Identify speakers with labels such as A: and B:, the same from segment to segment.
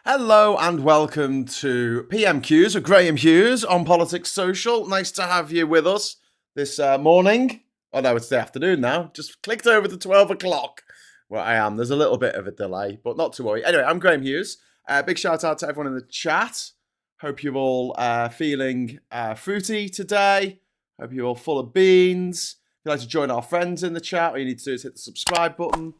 A: Hello and welcome to PMQs with Graham Hughes on Politics Social. Nice to have you with us this morning. Oh no, it's the afternoon now. Just clicked over to 12 o'clock where I am. There's a little bit of a delay, but not to worry. Anyway, I'm Graham Hughes. Big shout out to everyone in the chat. Hope you're all feeling fruity today. Hope you're all full of beans. If you'd like to join our friends in the chat, all you need to do is hit the subscribe button.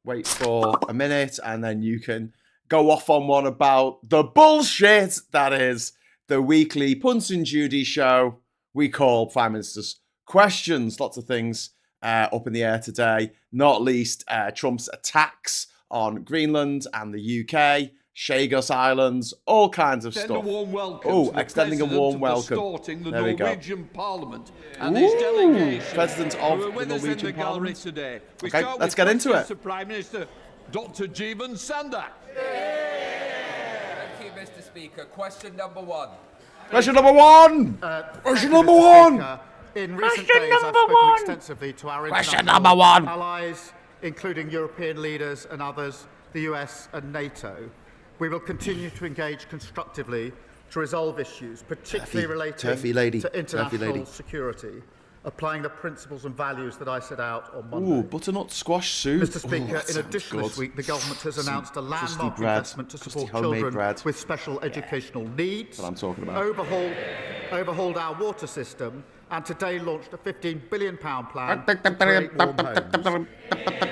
A: Wait for a minute and then you can go off on one about the bullshit that is the weekly Punts and Judy show we call Prime Minister's Questions. Lots of things up in the air today, not least Trump's attacks on Greenland and the UK, Chagos Islands, all kinds of stuff. Extending a warm welcome.
B: The
A: there we go.
B: Norwegian Parliament and his delegation.
A: President of the Norwegian Parliament.
B: Today.
A: Okay, let's get into it.
B: Prime Minister Dr. Jeevan Sandak.
C: Thank you, Mr. Speaker. Question number one.
A: Question number one. Question number one.
D: In recent days, I've spoken extensively to our international allies, including European leaders and others, the US and NATO. We will continue to engage constructively to resolve issues, particularly relating to international security, applying the principles and values that I set out on Monday.
A: Ooh, butternut squash soup.
D: Mr. Speaker, in addition this week, the government has announced a landmark investment to support children with special educational needs.
A: That's what I'm talking about.
D: Overhauled our water system, and today launched a £15 billion plan to create warm homes.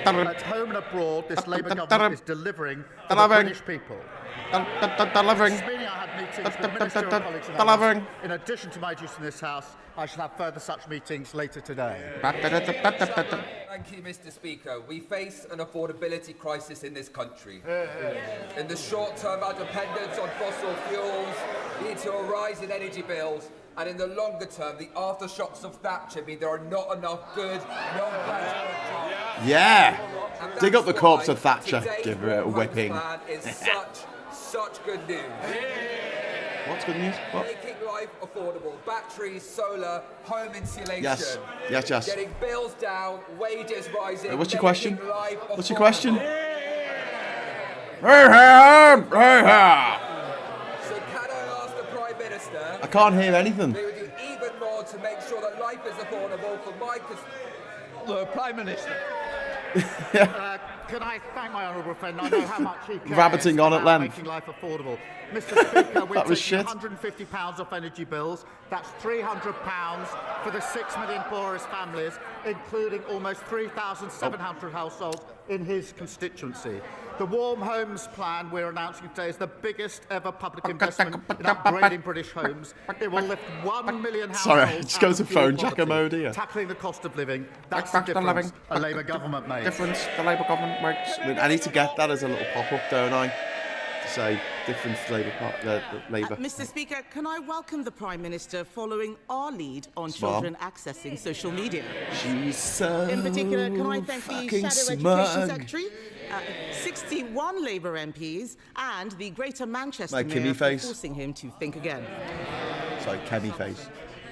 D: At home and abroad, this Labour government is delivering for the British people.
A: Delivering.
D: This meeting I had meetings with ministerial colleagues in others. In addition to my duties in this House, I shall have further such meetings later today.
C: Thank you, Mr. Speaker. We face an affordability crisis in this country. In the short term, our dependence on fossil fuels leads to a rise in energy bills, and in the longer term, the aftershocks of Thatcher mean there are not enough good, non-graduate jobs.
A: Yeah. Dig up the corpse of Thatcher. Give her a whipping.
C: Plan is such good news.
A: What's good news? What?
C: Making life affordable. Batteries, solar, home insulation.
A: Yes.
C: Getting bills down, wages rising.
A: What's your question?
C: What's
A: your question?
C: So can I ask the Prime Minister?
A: I can't hear anything.
C: They would do even more to make sure that life is affordable for my
B: The Prime Minister.
D: Can I thank my honourable friend? I know how much he cares
A: Rabbiting on at
D: about
A: length.
D: making life affordable. Mr. Speaker, we're taking
A: shit.
D: £150 off energy bills. That's £300 for the 6 million poorest families, including almost 3,700 households in his constituency. The Warm Homes Plan we're announcing today is the biggest ever public investment in upgrading British homes. It will lift 1 million households.
A: Sorry, just go
D: out
A: to
D: of fuel
A: phone jacker
D: poverty,
A: mode here.
D: tackling the cost of living. That's the difference a Labour government makes.
A: Difference the Labour government makes. I need to get that as a little pop-up, don't I? To say difference Labour.
E: Mr. Speaker, can I welcome the Prime Minister following our lead on children accessing social media?
A: She's so
E: in particular, can I thank the Shadow Education Secretary, 61 Labour MPs, and the Greater Manchester Mayor for forcing him to think again.
A: Sorry, Kemi face.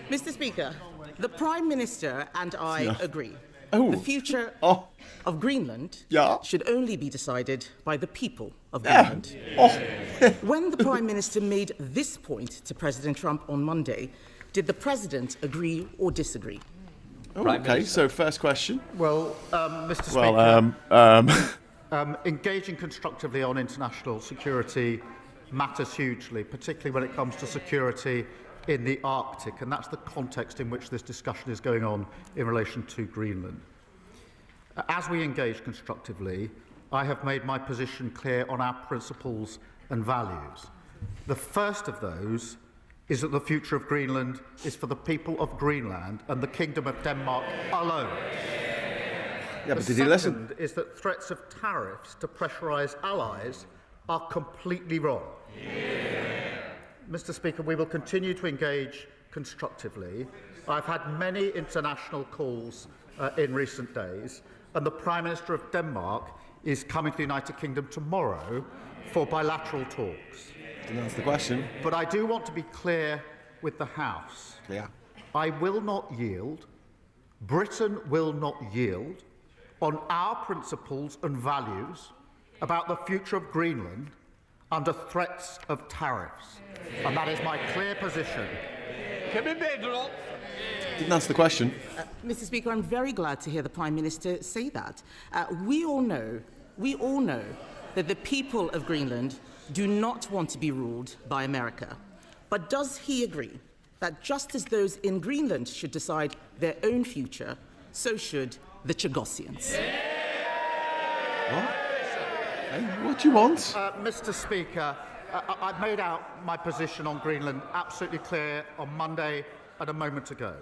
E: Mr. Speaker, the Prime Minister and I agree. The future of Greenland should only be decided by the people of Greenland. When the Prime Minister made this point to President Trump on Monday, did the President agree or disagree?
A: Okay, so first question.
D: Well, Mr. Speaker, engaging constructively on international security matters hugely, particularly when it comes to security in the Arctic, and that's the context in which this discussion is going on in relation to Greenland. As we engage constructively, I have made my position clear on our principles and values. The first of those is that the future of Greenland is for the people of Greenland and the Kingdom of Denmark alone.
A: Yeah, but did he listen?
D: The second is that threats of tariffs to pressurise allies are completely wrong. Mr. Speaker, we will continue to engage constructively. I've had many international calls in recent days, and the Prime Minister of Denmark is coming to the United Kingdom tomorrow for bilateral talks.
A: And that's the question.
D: But I do want to be clear with the House.
A: Yeah.
D: I will not yield, Britain will not yield on our principles and values about the future of Greenland under threats of tariffs. And that is my clear position.
B: Kemi Badenoch.
A: Didn't answer the question.
E: Mr. Speaker, I'm very glad to hear the Prime Minister say that. We all know that the people of Greenland do not want to be ruled by America. But does he agree that just as those in Greenland should decide their own future, so should the Chagosians?
A: What? Hey, what do you want?
D: Mr. Speaker, I've made out my position on Greenland absolutely clear on Monday and a moment ago.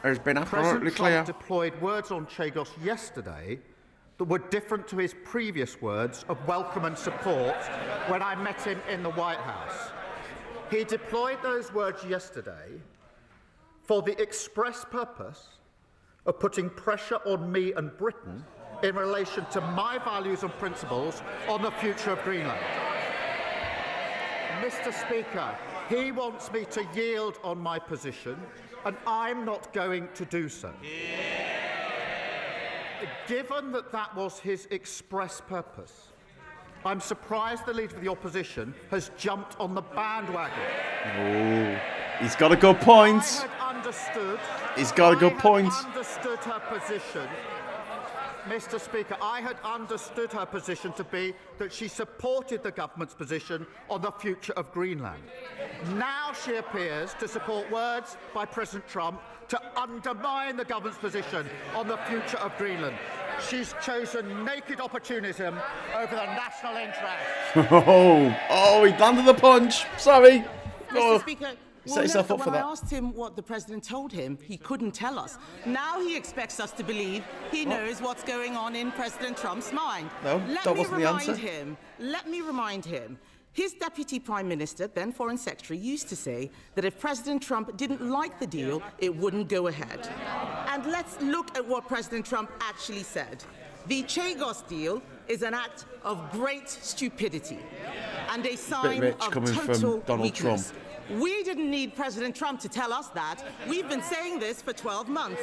A: It's been absolutely
D: President
A: clear.
D: Trump deployed words on Chagos yesterday that were different to his previous words of welcome and support when I met him in the White House. He deployed those words yesterday for the express purpose of putting pressure on me and Britain in relation to my values and principles on the future of Greenland. Mr. Speaker, he wants me to yield on my position, and I'm not going to do so. Given that that was his express purpose, I'm surprised the Leader of the Opposition has jumped on the bandwagon.
A: Oh, he's got a good point. He's got a good point.
D: I had understood her position. Mr. Speaker, I had understood her position to be that she supported the government's position on the future of Greenland. Now she appears to support words by President Trump to undermine the government's position on the future of Greenland. She's chosen naked opportunism over the national interest.
A: Oh, he landed the punch. Sorry.
E: Mr. Speaker,
A: Set yourself up for
E: when
A: that.
E: I asked him what the President told him, he couldn't tell us. Now he expects us to believe he knows what's going on in President Trump's mind.
A: No, that wasn't the answer.
E: Let me remind him. His Deputy Prime Minister, then Foreign Secretary, used to say that if President Trump didn't like the deal, it wouldn't go ahead. And let's look at what President Trump actually said. The Chagos deal is an act of great stupidity and a sign of total weakness. We didn't need President Trump to tell us that. We've been saying this for 12 months.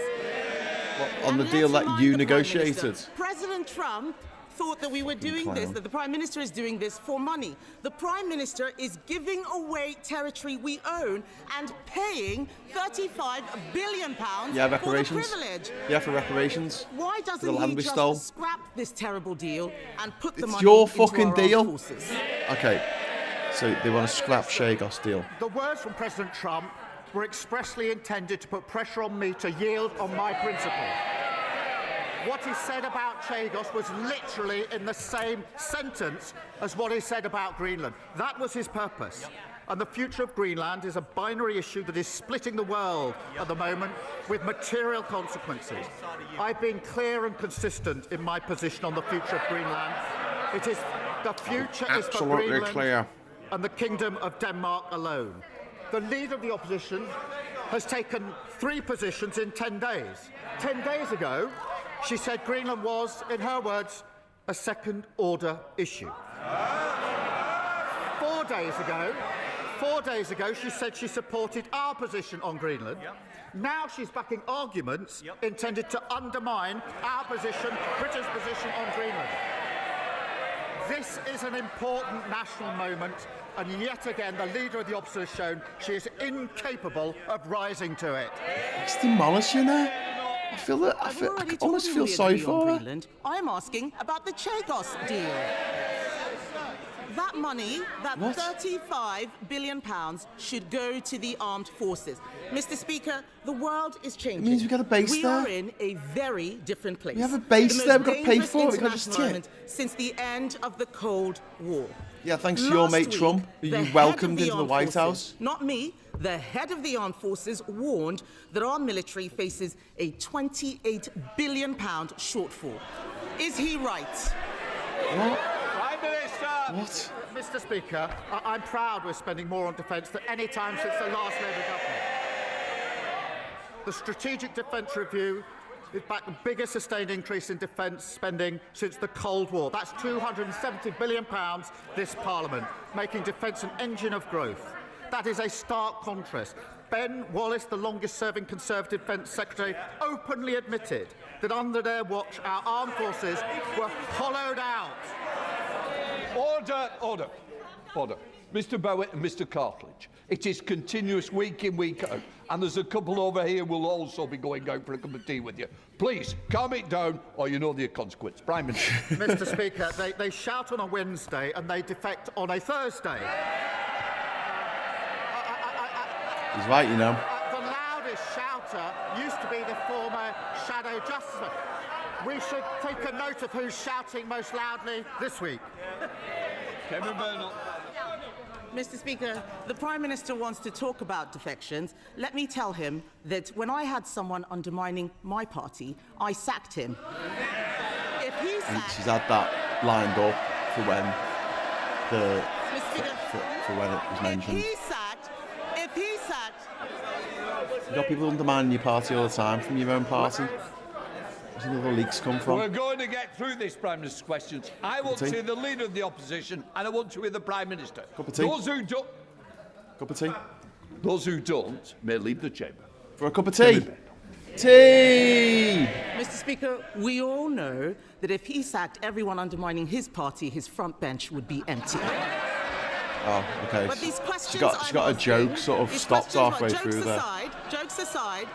A: What, on the deal that you negotiated?
E: President Trump thought that we were doing this, that the Prime Minister is doing this for money. The Prime Minister is giving away territory we own and paying £35 billion for the privilege.
A: Yeah, for reparations.
E: Why doesn't he just scrap this terrible deal and put the money
A: into your
E: fucking
A: fucking
E: our
A: deal?
E: forces?
A: Okay, so they want to scrap Chagos deal.
D: The words from President Trump were expressly intended to put pressure on me to yield on my principle. What he said about Chagos was literally in the same sentence as what he said about Greenland. That was his purpose. And the future of Greenland is a binary issue that is splitting the world at the moment with material consequences. I've been clear and consistent in my position on the future of Greenland. It is the future is for Greenland
A: clear.
D: And the Kingdom of Denmark alone. The Leader of the Opposition has taken 3 positions in 10 days. 10 days ago, she said Greenland was, in her words, a second-order issue. 4 days ago, she said she supported our position on Greenland. Now she's backing arguments intended to undermine our position, Britain's position on Greenland. This is an important national moment, and yet again, the Leader of the Opposition has shown she is incapable of rising to it.
A: It's demolishing her. I almost feel sorry for her.
E: Greenland. I'm asking about the Chagos deal. That money, that £35 billion, should go to the armed forces. Mr. Speaker, the world is changing.
A: It means we've got a base there.
E: We are in a very different place.
A: We have a base there, we've got to pay for it. We can't just take.
E: Since the end of the Cold War.
A: Yeah, thanks to your mate Trump, who you welcomed into the White House.
E: Not me. The head of the armed forces warned that our military faces a £28 billion shortfall. Is he right?
A: What?
B: Prime Minister!
A: What?
D: Mr. Speaker, I'm proud we're spending more on defence than any time since the last Labour government. The Strategic Defence Review is back the biggest sustained increase in defence spending since the Cold War. That's £270 billion this Parliament, making defence an engine of growth. That is a stark contrast. Ben Wallace, the longest-serving Conservative Defence Secretary, openly admitted that under their watch our armed forces were hollowed out.
B: Order, order. Order. Mr. Bowitt and Mr. Cartledge, it is continuous week in, week out, and there's a couple over here who will also be going out for a cup of tea with you. Please, calm it down, or you know the consequence. Prime Minister.
D: Mr. Speaker, they shout on a Wednesday and they defect on a Thursday.
A: He's right, you know.
D: The loudest shouter used to be the former Shadow Justice. We should take a note of who's shouting most loudly this week.
B: Kemi Badenoch.
E: Mr. Speaker, the Prime Minister wants to talk about defections. Let me tell him that when I had someone undermining my party, I sacked him. If he
A: And
E: sacked...
A: she's had that lined up for when the
E: Mr. Speaker,
A: for when it was mentioned.
E: if he sacked...
A: You've got people undermining your party all the time from your own party. Where's the other leaks come from?
B: We're going to get through this Prime Minister's questions. I want to hear the Leader of the Opposition, and I want to hear the Prime Minister.
A: Cup of tea. Cup of tea.
B: Those who don't may leave the chamber.
A: For a cup of tea. Tea!
E: Mr. Speaker, we all know that if he sacked everyone undermining his party, his front bench would be empty.
A: Oh, okay.
E: But these questions
A: She got a joke sort of stopped halfway through there.
E: Jokes aside,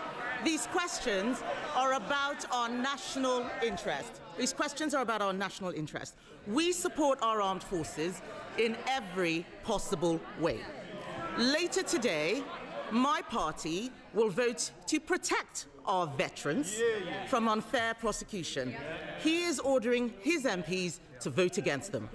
E: these questions are about our national interest. These questions are about our national interest. We support our armed forces in every possible way. Later today, my party will vote to protect our veterans from unfair prosecution. He is ordering his MPs to vote against them.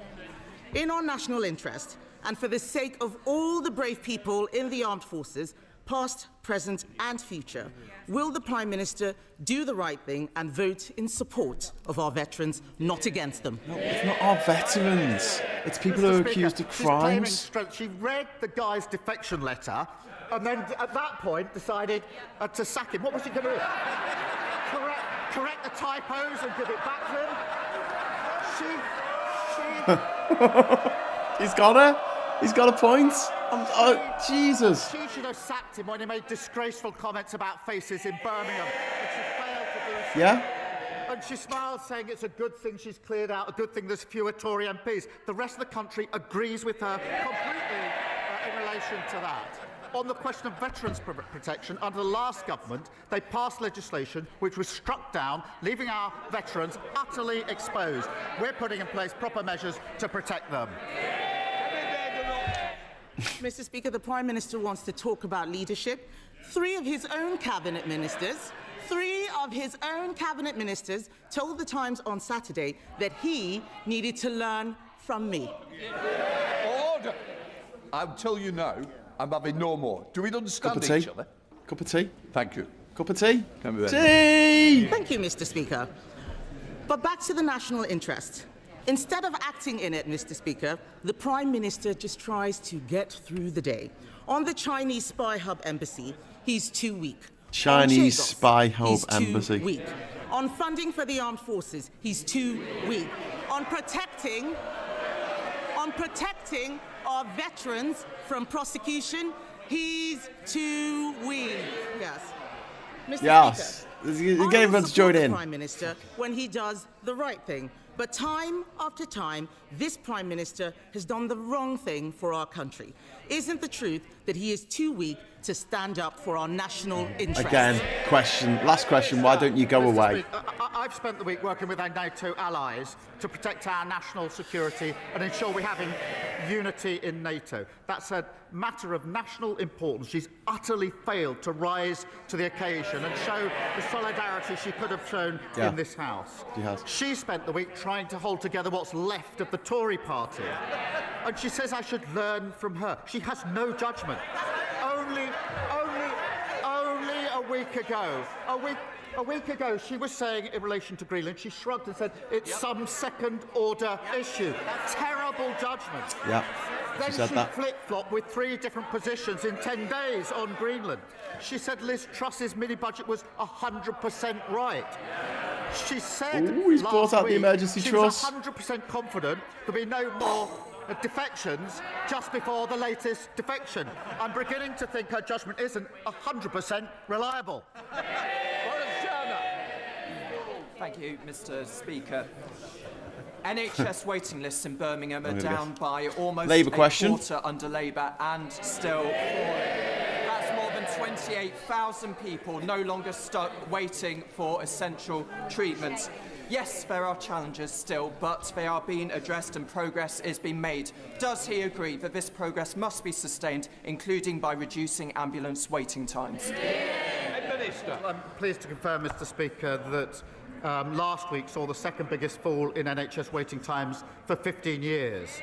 E: In our national interest, and for the sake of all the brave people in the armed forces, past, present and future, will the Prime Minister do the right thing and vote in support of our veterans, not against them?
A: No, it's not our veterans. It's people who are accused of crimes.
D: She read the guy's defection letter and then at that point decided to sack him. What was she going to do? Correct the typos and give it back to him?
A: He's got her. He's got a point. Oh, Jesus.
D: She should have sacked him when he made disgraceful comments about faces in Birmingham. And she failed to do so.
A: Yeah?
D: And she smiled, saying it's a good thing she's cleared out, a good thing there's fewer Tory MPs. The rest of the country agrees with her completely in relation to that. On the question of veterans protection, under the last government, they passed legislation which was struck down, leaving our veterans utterly exposed. We're putting in place proper measures to protect them.
E: Mr. Speaker, the Prime Minister wants to talk about leadership. Three of his own cabinet ministers told the Times on Saturday that he needed to learn from me.
B: Order! I'll tell you now, I'm having no more. Do we understand each other?
A: Cup of tea.
B: Thank you.
A: Cup of tea.
E: Tea! Thank you, Mr. Speaker. But back to the national interest. Instead of acting in it, Mr. Speaker, the Prime Minister just tries to get through the day. On the Chinese spy hub embassy, he's too weak.
A: Chinese
E: Chagos,
A: spy hub
E: he's
A: embassy.
E: Too weak. On funding for the armed forces, he's too weak. On protecting our veterans from prosecution, he's too weak. Yes. Mr. Speaker,
A: You're getting everyone to join in.
E: the Prime Minister when he does the right thing. But time after time, this Prime Minister has done the wrong thing for our country. Isn't the truth that he is too weak to stand up for our national interest?
A: Again, last question, why don't you go away?
D: I've spent the week working with our NATO allies to protect our national security and ensure we have unity in NATO. That's a matter of national importance. She's utterly failed to rise to the occasion and show the solidarity she could have shown in this House.
A: She has.
D: She spent the week trying to hold together what's left of the Tory party. And she says I should learn from her. She has no judgment. Only a week ago, she was saying in relation to Greenland, she shrugged and said it's some second-order issue. Terrible judgment.
A: Yeah,
D: Then
A: she said that.
D: flip-flopped with 3 different positions in 10 days on Greenland. She said Liz Truss's mini-budget was 100% right. She said
A: he's brought out the emergency trust.
D: She was 100% confident there'll be no more defections just before the latest defection. I'm beginning to think her judgment isn't 100% reliable.
F: Thank you, Mr. Speaker. NHS waiting lists in Birmingham are down by almost
A: quarter
F: under Labour and still falling. That's more than 28,000 people no longer stuck waiting for essential treatment. Yes, there are challenges still, but they are being addressed and progress is being made. Does he agree that this progress must be sustained, including by reducing ambulance waiting times?
B: Minister.
D: I'm pleased to confirm, Mr. Speaker, that last week saw the second biggest fall in NHS waiting times for 15 years.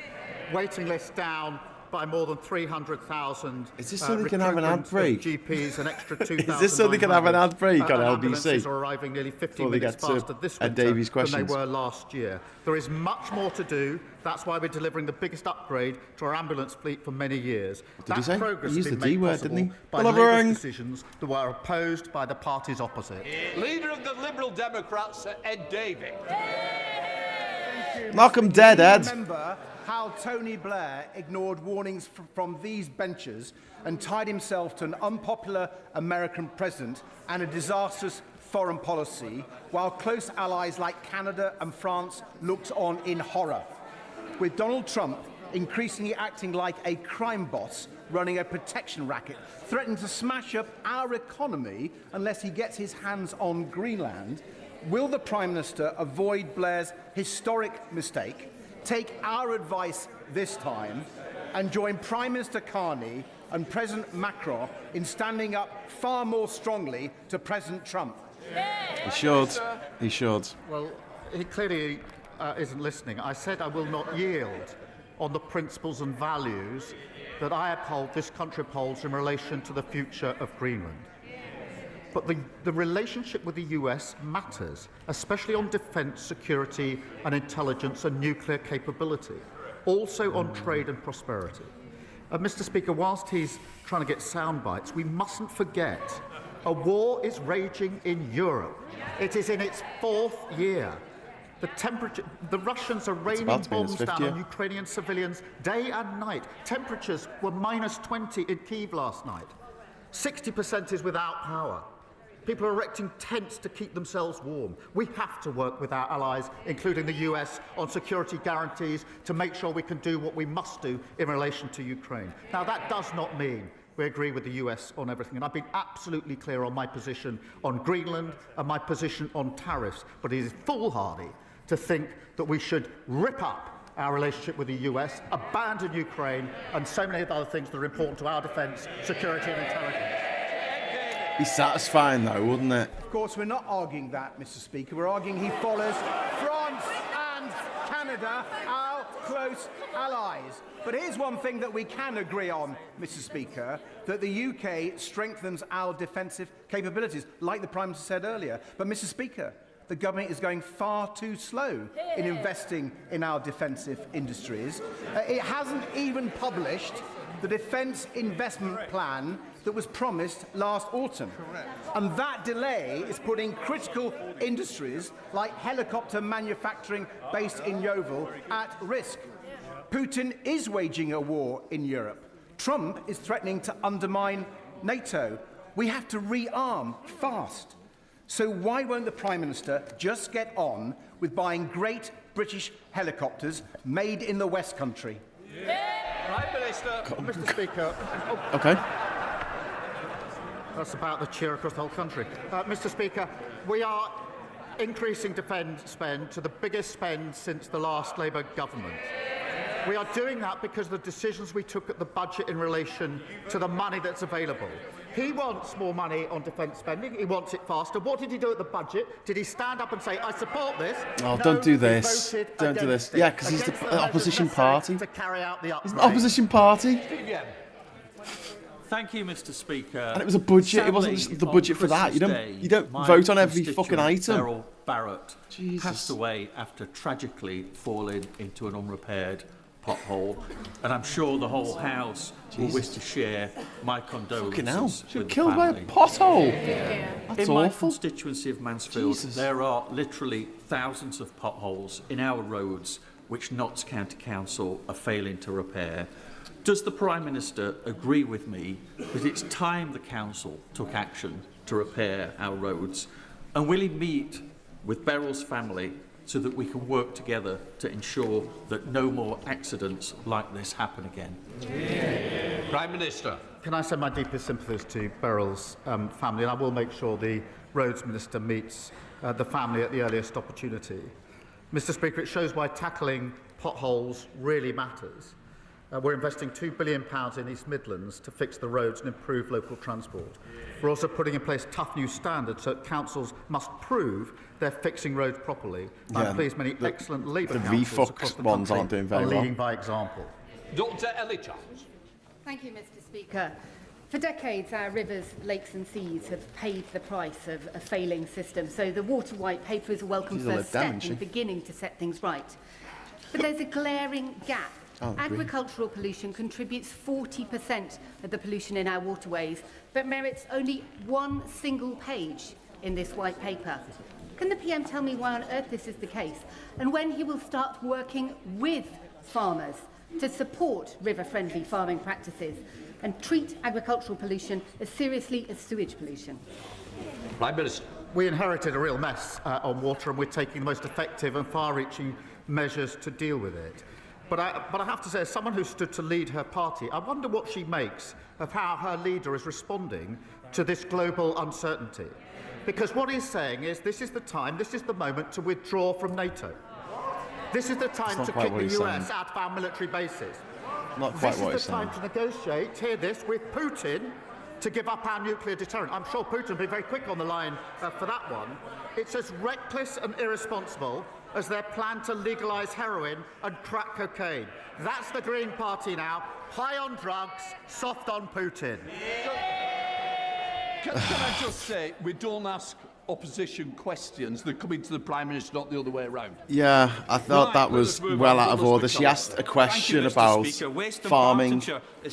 D: Waiting lists down by more than 300,000.
A: Is this so we can have an ad break?
D: GPs, an extra 2,000.
A: Is this so they can have an ad break on LBC?
D: Ambulances are arriving nearly 15 minutes faster this winter than they were last year. There is much more to do. That's why we're delivering the biggest upgrade to our ambulance fleet for many years.
A: Did he say?
D: Progress
A: He used
D: has
A: the
D: been
A: D
D: made
A: word,
D: possible
A: didn't he?
D: by Labour's decisions that were opposed by the parties opposite.
B: Leader of the Liberal Democrats, Ed Davey.
A: Knock 'em dead, Ed.
G: Remember how Tony Blair ignored warnings from these benches and tied himself to an unpopular American president and a disastrous foreign policy, while close allies like Canada and France looked on in horror. With Donald Trump increasingly acting like a crime boss running a protection racket, threatening to smash up our economy unless he gets his hands on Greenland, will the Prime Minister avoid Blair's historic mistake, take our advice this time, and join Prime Minister Carney and President Macron in standing up far more strongly to President Trump?
A: He should. He should.
D: Well, he clearly isn't listening. I said I will not yield on the principles and values that I uphold, this country upholds in relation to the future of Greenland. But the relationship with the US matters, especially on defence, security and intelligence and nuclear capability, also on trade and prosperity. Mr. Speaker, whilst he's trying to get sound bites, we mustn't forget a war is raging in Europe. It is in its 4th year. The Russians are raining bombs down on Ukrainian civilians day and night. Temperatures were -20 in Kyiv last night. 60% is without power. People are erecting tents to keep themselves warm. We have to work with our allies, including the US, on security guarantees to make sure we can do what we must do in relation to Ukraine. Now, that does not mean we agree with the US on everything, and I've been absolutely clear on my position on Greenland and my position on tariffs, but it is foolhardy to think that we should rip up our relationship with the US, abandon Ukraine, and so many other things that are important to our defence, security and intelligence.
A: Be satisfying, though, wouldn't it?
G: Of course, we're not arguing that, Mr. Speaker. We're arguing he follows France and Canada, our close allies. But here's one thing that we can agree on, Mr. Speaker, that the UK strengthens our defensive capabilities, like the Prime Minister said earlier. But, Mr. Speaker, the government is going far too slow in investing in our defensive industries. It hasn't even published the defence investment plan that was promised last autumn. And that delay is putting critical industries like helicopter manufacturing based in Yeovil at risk. Putin is waging a war in Europe. Trump is threatening to undermine NATO. We have to rearm fast. So why won't the Prime Minister just get on with buying great British helicopters made in the West Country?
B: Prime Minister.
D: Mr. Speaker.
A: Okay.
D: That's about the cheer across the whole country. Mr. Speaker, we are increasing defence spend to the biggest spend since the last Labour government. We are doing that because of the decisions we took at the budget in relation to the money that's available. He wants more money on defence spending. He wants it faster. What did he do at the budget? Did he stand up and say, I support this?
A: Oh,
D: no,
A: don't do this. Don't do this. Yeah, because he's the opposition party.
D: To carry out the
A: he's an opposition party.
B: Yeah.
H: Thank you, Mr. Speaker.
A: And it was a budget. It wasn't the budget for that. You don't vote on every fucking item.
H: Beryl Barrett passed away after tragically falling into an unrepaired pothole, and I'm sure the whole House will wish to share my condolences.
A: Fucking hell, she was
H: with
A: killed
H: the
A: by a
H: family.
A: pothole. That's
H: In my
A: awful.
H: constituency of Mansfield, there are literally thousands of potholes in our roads which Notts County Council are failing to repair. Does the Prime Minister agree with me that it's time the Council took action to repair our roads? And will he meet with Beryl's family so that we can work together to ensure that no more accidents like this happen again?
B: Prime Minister.
D: Can I send my deepest sympathies to Beryl's family, and I will make sure the Roads Minister meets the family at the earliest opportunity. Mr. Speaker, it shows why tackling potholes really matters. We're investing £2 billion in East Midlands to fix the roads and improve local transport. We're also putting in place tough new standards so that councils must prove they're fixing roads properly. I'm pleased many excellent Labour councils across the country
A: aren't doing very
D: are leading
A: well.
D: by example.
B: Dr. Ellie Charles.
I: Thank you, Mr. Speaker. For decades, our rivers, lakes and seas have paid the price of a failing system, so the Water White Paper is a welcome first step in beginning to set things right. But there's a glaring gap. Agricultural pollution contributes 40% of the pollution in our waterways, but merits only one single page in this white paper. Can the PM tell me why on earth this is the case, and when he will start working with farmers to support river-friendly farming practices and treat agricultural pollution as seriously as sewage pollution?
B: Prime Minister.
D: We inherited a real mess on water, and we're taking the most effective and far-reaching measures to deal with it. But I have to say, as someone who stood to lead her party, I wonder what she makes of how her leader is responding to this global uncertainty. Because what he's saying is this is the time, this is the moment to withdraw from NATO. This is the time to kick the US out of our military bases. This is the time to negotiate, hear this, with Putin to give up our nuclear deterrent. I'm sure Putin will be very quick on the line for that one. It's as reckless and irresponsible as their plan to legalise heroin and crack cocaine. That's the Green Party now. High on drugs, soft on Putin.
B: Can I just say, we don't ask opposition questions. They're coming to the Prime Minister, not the other way around.
A: Yeah, I thought that was well out of order. She asked a question about farming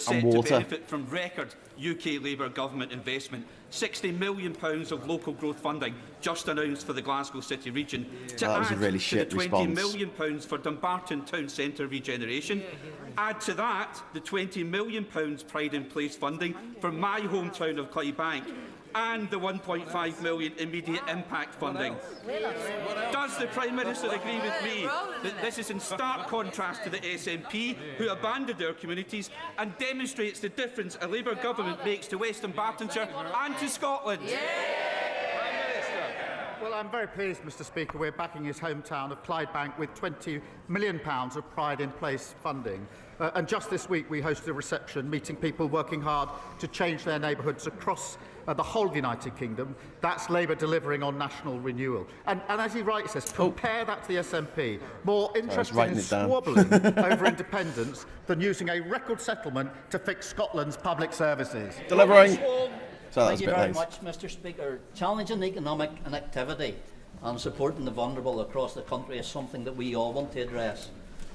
A: and water.
J: Benefit from record UK Labour government investment. £60 million of local growth funding just announced for the Glasgow City region.
A: That was a really shit
J: to the
A: response.
J: £20 million for Dumbarton Town Centre regeneration. Add to that the £20 million Pride in Place funding for my hometown of Clydebank, and the £1.5 million immediate impact funding. Does the Prime Minister agree with me that this is in stark contrast to the SNP, who abandoned their communities, and demonstrates the difference a Labour government makes to West Dumbartonshire and to Scotland?
D: Well, I'm very pleased, Mr. Speaker, we're backing his hometown of Clydebank with £20 million of Pride in Place funding. And just this week we hosted a reception meeting people working hard to change their neighbourhoods across the whole of the United Kingdom. That's Labour delivering on national renewal. And as he rightly says, compare that to the SNP, more interested in squabbling over independence than using a record settlement to fix Scotland's public services.
A: Delivering.
K: Thank you very much, Mr. Speaker. Challenging economic inactivity and supporting the vulnerable across the country is something that we all want to address.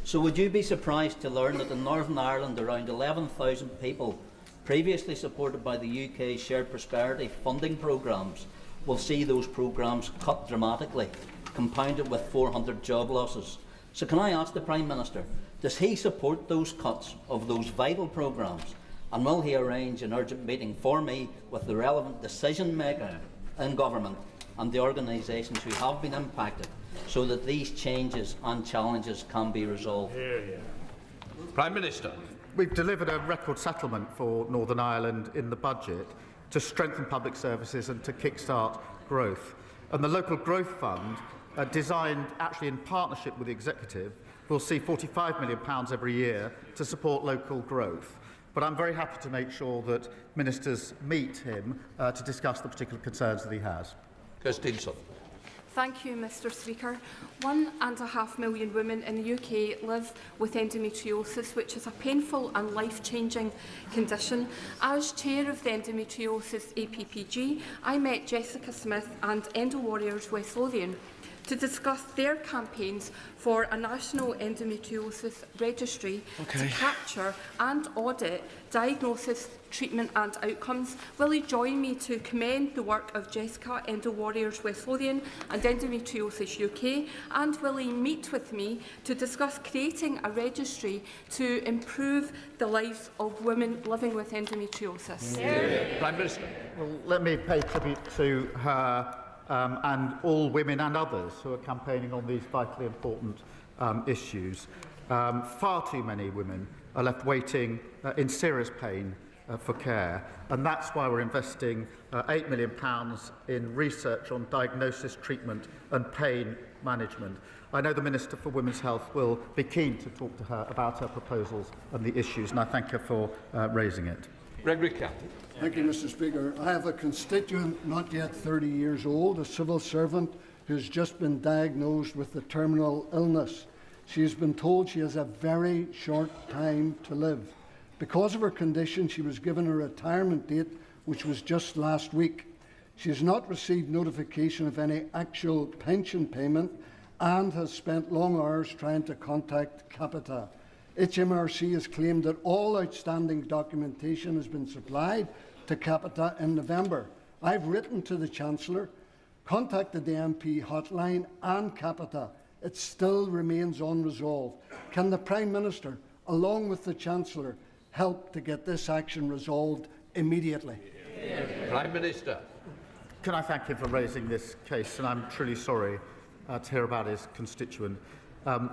K: So would you be surprised to learn that in Northern Ireland around 11,000 people previously supported by the UK's Shared Prosperity funding programmes will see those programmes cut dramatically, compounded with 400 job losses? So can I ask the Prime Minister, does he support those cuts of those vital programmes? And will he arrange an urgent meeting for me with the relevant decision maker in government and the organisations who have been impacted so that these changes and challenges can be resolved?
B: Prime Minister.
D: We've delivered a record settlement for Northern Ireland in the budget to strengthen public services and to kickstart growth. And the Local Growth Fund, designed actually in partnership with the Executive, will see £45 million every year to support local growth. But I'm very happy to make sure that ministers meet him to discuss the particular concerns that he has.
B: Kirstinson.
L: Thank you, Mr. Speaker. 1.5 million women in the UK live with endometriosis, which is a painful and life-changing condition. As chair of the Endometriosis APPG, I met Jessica Smith and Endo Warriors West Lothian to discuss their campaigns for a national endometriosis registry to capture and audit diagnosis, treatment and outcomes. Will he join me to commend the work of Jessica, Endo Warriors West Lothian and Endometriosis UK, and will he meet with me to discuss creating a registry to improve the lives of women living with endometriosis?
B: Prime Minister.
D: Well, let me pay tribute to her and all women and others who are campaigning on these vitally important issues. Far too many women are left waiting in serious pain for care, and that's why we're investing £8 million in research on diagnosis, treatment and pain management. I know the Minister for Women's Health will be keen to talk to her about her proposals and the issues, and I thank her for raising it.
B: Gregory Campbell.
M: Thank you, Mr. Speaker. I have a constituent not yet 30 years old, a civil servant who's just been diagnosed with a terminal illness. She has been told she has a very short time to live. Because of her condition, she was given a retirement date, which was just last week. She has not received notification of any actual pension payment and has spent long hours trying to contact Capita. HMRC has claimed that all outstanding documentation has been supplied to Capita in November. I've written to the Chancellor, contacted the MP hotline and Capita. It still remains unresolved. Can the Prime Minister, along with the Chancellor, help to get this action resolved immediately?
B: Prime Minister.
D: Can I thank him for raising this case, and I'm truly sorry to hear about his constituent.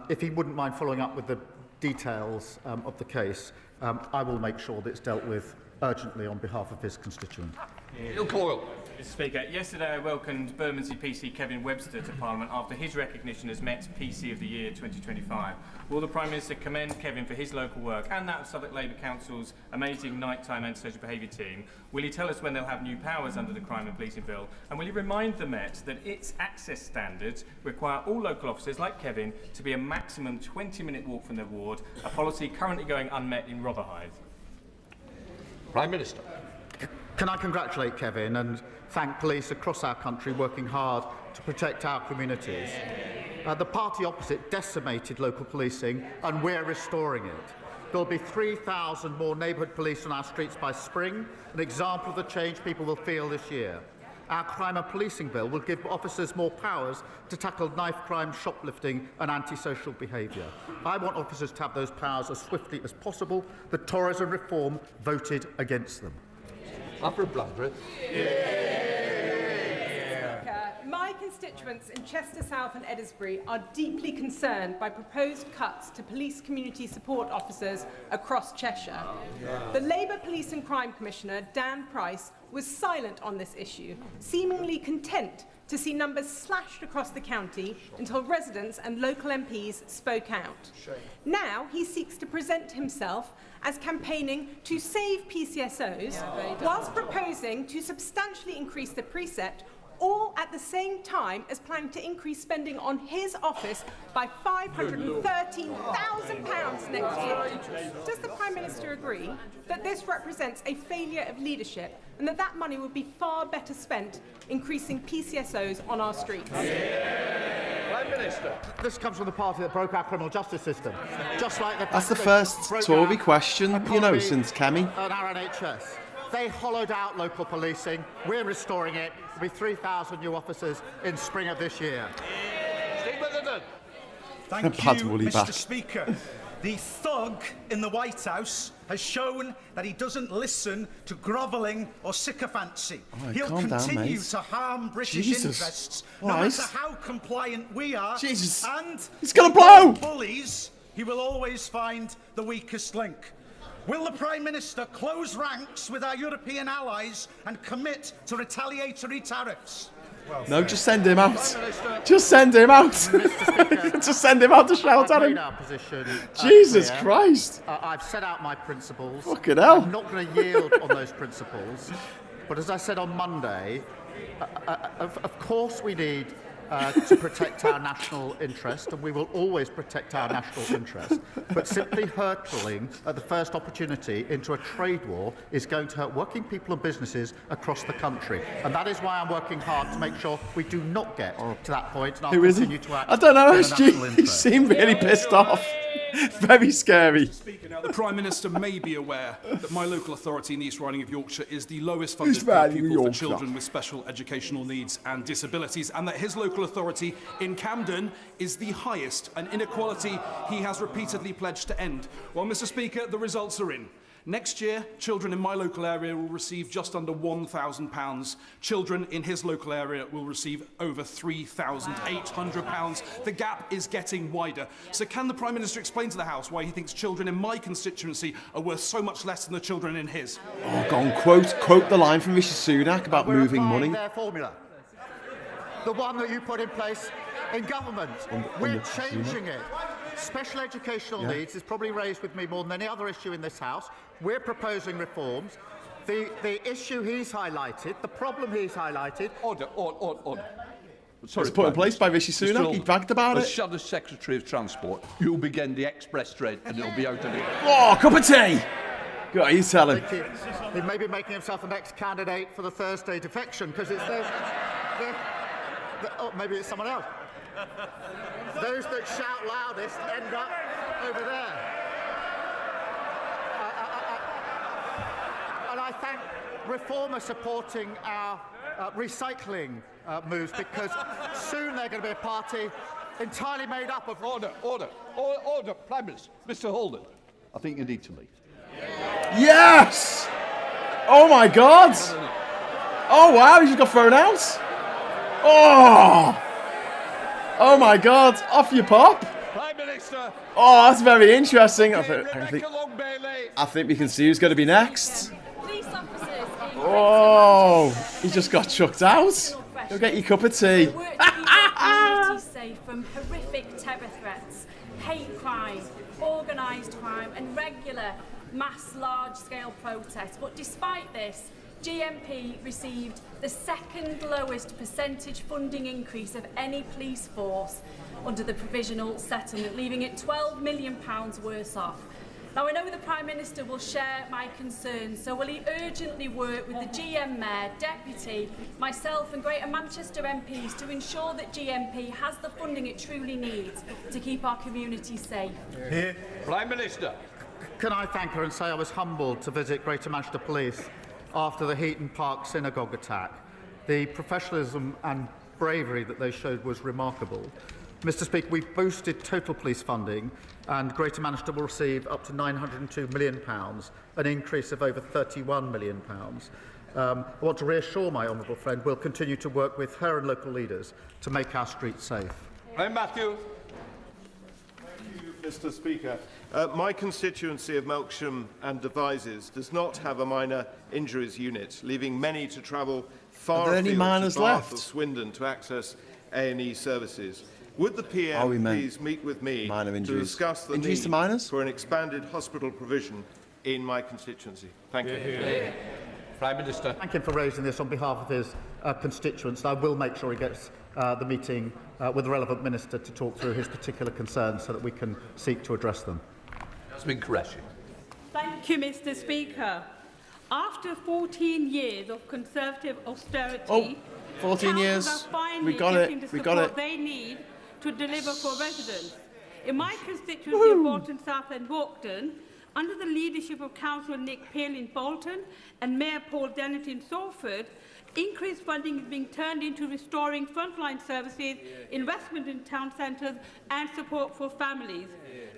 D: If he wouldn't mind following up with the details of the case, I will make sure that it's dealt with urgently on behalf of his constituent.
B: Neil Coyle.
N: Mr. Speaker, yesterday I welcomed Bermondsey PC Kevin Webster to Parliament after his recognition as Met's PC of the Year 2025. Will the Prime Minister commend Kevin for his local work and that of Southwark Labour Council's amazing nighttime antisocial behaviour team? Will he tell us when they'll have new powers under the Crime and Policing Bill? And will he remind the Met that its access standards require all local officers like Kevin to be a maximum 20-minute walk from their ward, a policy currently going unmet in Rotherhithe?
B: Prime Minister.
D: Can I congratulate Kevin and thank police across our country working hard to protect our communities? The party opposite decimated local policing and we're restoring it. There'll be 3,000 more neighbourhood police on our streets by spring, an example of the change people will feel this year. Our crime and policing bill will give officers more powers to tackle knife crime, shoplifting and antisocial behaviour. I want officers to have those powers as swiftly as possible. The Tories and Reform voted against them.
B: Alfred Blandford.
O: My constituents in Chester South and Eddisbury are deeply concerned by proposed cuts to police community support officers across Cheshire. The Labour Police and Crime Commissioner, Dan Price, was silent on this issue, seemingly content to see numbers slashed across the county until residents and local MPs spoke out. Now he seeks to present himself as campaigning to save PCSOs, whilst proposing to substantially increase the precept, all at the same time as planning to increase spending on his office by £513,000 next year. Does the Prime Minister agree that this represents a failure of leadership and that that money would be far better spent increasing PCSOs on our streets?
B: Prime Minister.
D: This comes from the party that broke our criminal justice system. Just like
A: That's the first Tory question, you know, since Kemi.
D: And our NHS. They hollowed out local policing. We're restoring it. There'll be 3,000 new officers in spring of this year.
P: Thank you, Mr. Speaker. The thug in the White House has shown that he doesn't listen to grovelling or sycophancy. He'll continue to harm British interests, no matter how compliant we are.
A: Jesus.
P: And
A: he's gonna blow.
P: Bullies, he will always find the weakest link. Will the Prime Minister close ranks with our European allies and commit to retaliatory tariffs?
A: No, just send him out. Just send him out. Just send him out to shout at him.
D: Our position,
A: Jesus
D: clear.
A: Christ.
D: I've set out my principles.
A: Fucking hell.
D: I'm not going to yield on those principles. But as I said on Monday, of course we need to protect our national interest, and we will always protect our national interest. But simply hurtling at the first opportunity into a trade war is going to hurt working people and businesses across the country. And that is why I'm working hard to make sure we do not get to that point. And I'll continue to act.
A: I don't know,
D: in the national
A: SG. You
D: interest.
A: seem really pissed off. Very scary.
Q: Speaker, now, the Prime Minister may be aware that my local authority in East Riding of Yorkshire is the lowest funded per pupil for children with special educational needs and disabilities, and that his local authority in Camden is the highest, an inequality he has repeatedly pledged to end. Well, Mr. Speaker, the results are in. Next year, children in my local area will receive just under £1,000. Children in his local area will receive over £3,800. The gap is getting wider. So can the Prime Minister explain to the House why he thinks children in my constituency are worth so much less than the children in his?
A: Oh, go on, quote the line from Rishi Sunak about moving money.
D: Their formula. The one that you put in place in government. We're changing it. Special educational needs is probably raised with me more than any other issue in this House. We're proposing reforms. The issue he's highlighted, the problem he's highlighted...
B: Order.
A: Sorry, it's put in place by Rishi Sunak. He bragged about it.
B: As Shadow Secretary of Transport, you'll begin the express train and it'll be out of here.
A: Oh, cup of tea! Go on, you tell him.
D: He may be making himself the next candidate for the Thursday defection because it's oh, maybe it's someone else. Those that shout loudest end up over there. And I thank Reform are supporting our recycling moves because soon they're going to be a party entirely made up of...
B: Order. Prime Minister, Mr Holden, I think you need to leave.
A: Yes! Oh my God! Oh wow, he just got thrown out. Oh my God! Off you pop!
B: Prime Minister.
A: Oh, that's very interesting. I think we can see who's going to be next. Oh, he just got chucked out. Go get your cup of tea.
R: Communities safe from horrific terror threats, hate crime, organised crime, and regular mass large-scale protests. But despite this, GMP received the second lowest percentage funding increase of any police force under the provisional settlement, leaving it £12 million worse off. Now, I know the Prime Minister will share my concerns, so will he urgently work with the GM Mayor, Deputy, myself and Greater Manchester MPs to ensure that GMP has the funding it truly needs to keep our community safe?
B: Here. Prime Minister.
D: Can I thank her and say I was humbled to visit Greater Manchester Police after the Heaton Park synagogue attack. The professionalism and bravery that they showed was remarkable. Mr Speaker, we've boosted total police funding and Greater Manchester will receive up to £902 million, an increase of over £31 million. I want to reassure my honourable friend we'll continue to work with her and local leaders to make our streets safe.
B: Matthew.
S: Thank you, Mr Speaker. My constituency of Melksham and Devizes does not have a minor injuries unit, leaving many to travel far afield to Bath or Swindon to access A&E services. Would the PM please meet with me to discuss the need for an expanded hospital provision in my constituency? Thank you.
B: Prime Minister.
D: Thank him for raising this on behalf of his constituents. I will make sure he gets the meeting with the relevant minister to talk through his particular concerns so that we can seek to address them.
B: Jasmine Qureshi.
T: Thank you, Mr Speaker. After 14 years of Conservative austerity,
A: 14 years.
T: Are finally
A: We got
T: getting
A: it.
T: the
A: We
T: support
A: got it.
T: they need to deliver for residents. In my constituency of Bolton South and Walkden, under the leadership of Councillor Nick Peel in Bolton and Mayor Paul Dennett in Salford, increased funding is being turned into restoring frontline services, investment in town centres and support for families.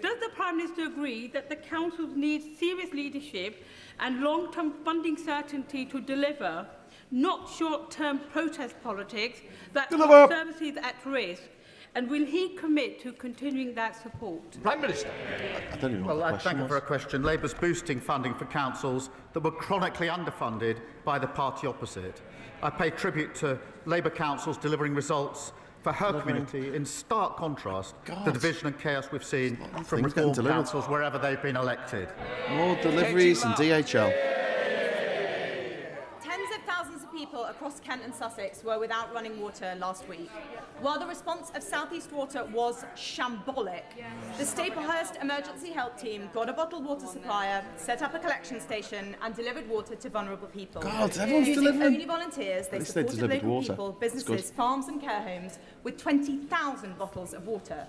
T: Does the Prime Minister agree that the councils need serious leadership and long-term funding certainty to deliver, not short-term protest politics that put services at risk? And will he commit to continuing that support?
B: Prime Minister.
D: I thank him for a question. Labour's boosting funding for councils that were chronically underfunded by the party opposite. I pay tribute to Labour councils delivering results for her community in stark contrast to the division and chaos we've seen from reform councils wherever they've been elected.
A: More deliveries and DHL.
U: Thousands of people across Kent and Sussex were without running water last week. While the response of South East Water was shambolic, the Staplehurst Emergency Help Team got a bottled water supplier, set up a collection station and delivered water to vulnerable people.
A: God, everyone's
U: Using
A: delivering.
U: only volunteers, they
A: At least
U: supported
A: delivered
U: local
A: water.
U: people,
A: That's
U: businesses,
A: good.
U: farms and care homes with 20,000 bottles of water.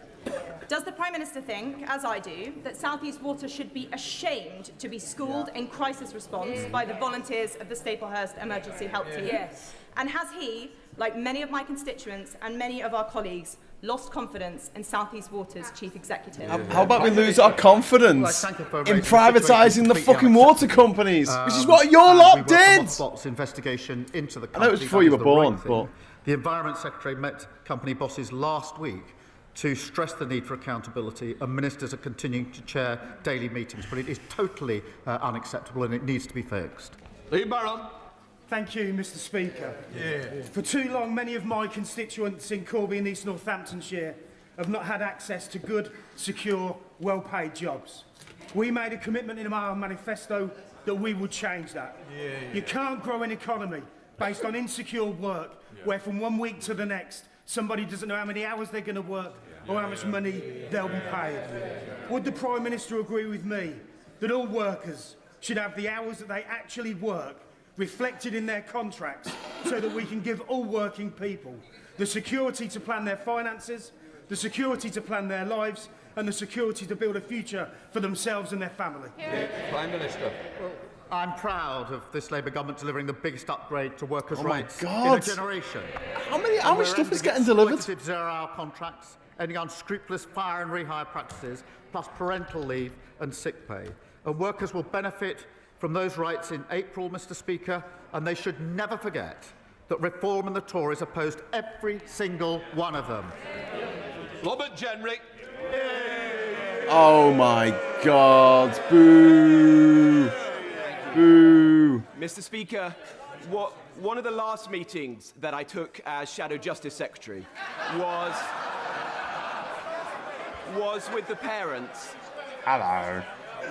U: Does the Prime Minister think, as I do, that South East Water should be ashamed to be schooled in crisis response by the volunteers of the Staplehurst Emergency Help Team?
T: Yes.
U: And has he, like many of my constituents and many of our colleagues, lost confidence in South East Water's chief executive.
A: How about we lose our confidence in privatising the fucking water companies, which is what your lot did?
D: Investigation into the
A: I know it was before you were born, but
D: the Environment Secretary met company bosses last week to stress the need for accountability, and ministers are continuing to chair daily meetings. But it is totally unacceptable, and it needs to be fixed.
B: Lee Barron.
C: Thank you, Mr. Speaker. For too long, many of my constituents in Corby and East Northamptonshire have not had access to good, secure, well-paid jobs. We made a commitment in our manifesto that we would change that. You can't grow an economy based on insecure work, where from one week to the next, somebody doesn't know how many hours they're going to work or how much money they'll be paid. Would the Prime Minister agree with me that all workers should have the hours that they actually work reflected in their contracts, so that we can give all working people the security to plan their finances, the security to plan their lives, and the security to build a future for themselves and their family?
B: Prime Minister.
D: Well, I'm proud of this Labour government delivering the biggest upgrade to workers' rights in
A: God.
D: a generation.
A: How much stuff is getting delivered?
D: Zero-hour contracts, ending unscrupulous fire and rehire practices, plus parental leave and sick pay. And workers will benefit from those rights in April, Mr. Speaker, and they should never forget that Reform and the Tories opposed every single one of them.
B: Robert Jenrick.
A: Oh my God! Boo! Boo!
V: Mr. Speaker, one of the last meetings that I took as Shadow Justice Secretary was with the parents.
A: Hello.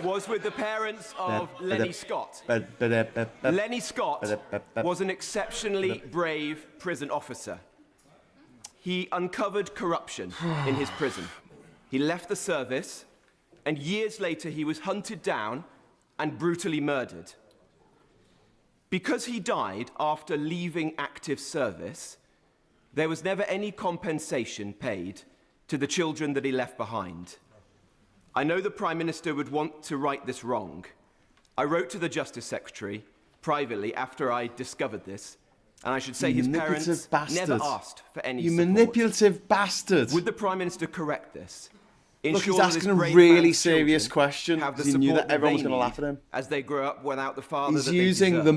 V: Was with the parents of Lenny Scott. Lenny Scott was an exceptionally brave prison officer. He uncovered corruption in his prison. He left the service, and years later he was hunted down and brutally murdered. Because he died after leaving active service, there was never any compensation paid to the children that he left behind. I know the Prime Minister would want to right this wrong. I wrote to the Justice Secretary privately after I discovered this, and I should say his parents never asked for any support.
A: You manipulative bastard.
V: Would the Prime Minister correct this?
A: Look, he's asking a really serious question because he knew that everyone was going to laugh at him.
V: As they grow up without the father
A: He's
V: that they
A: using
V: deserve,
A: the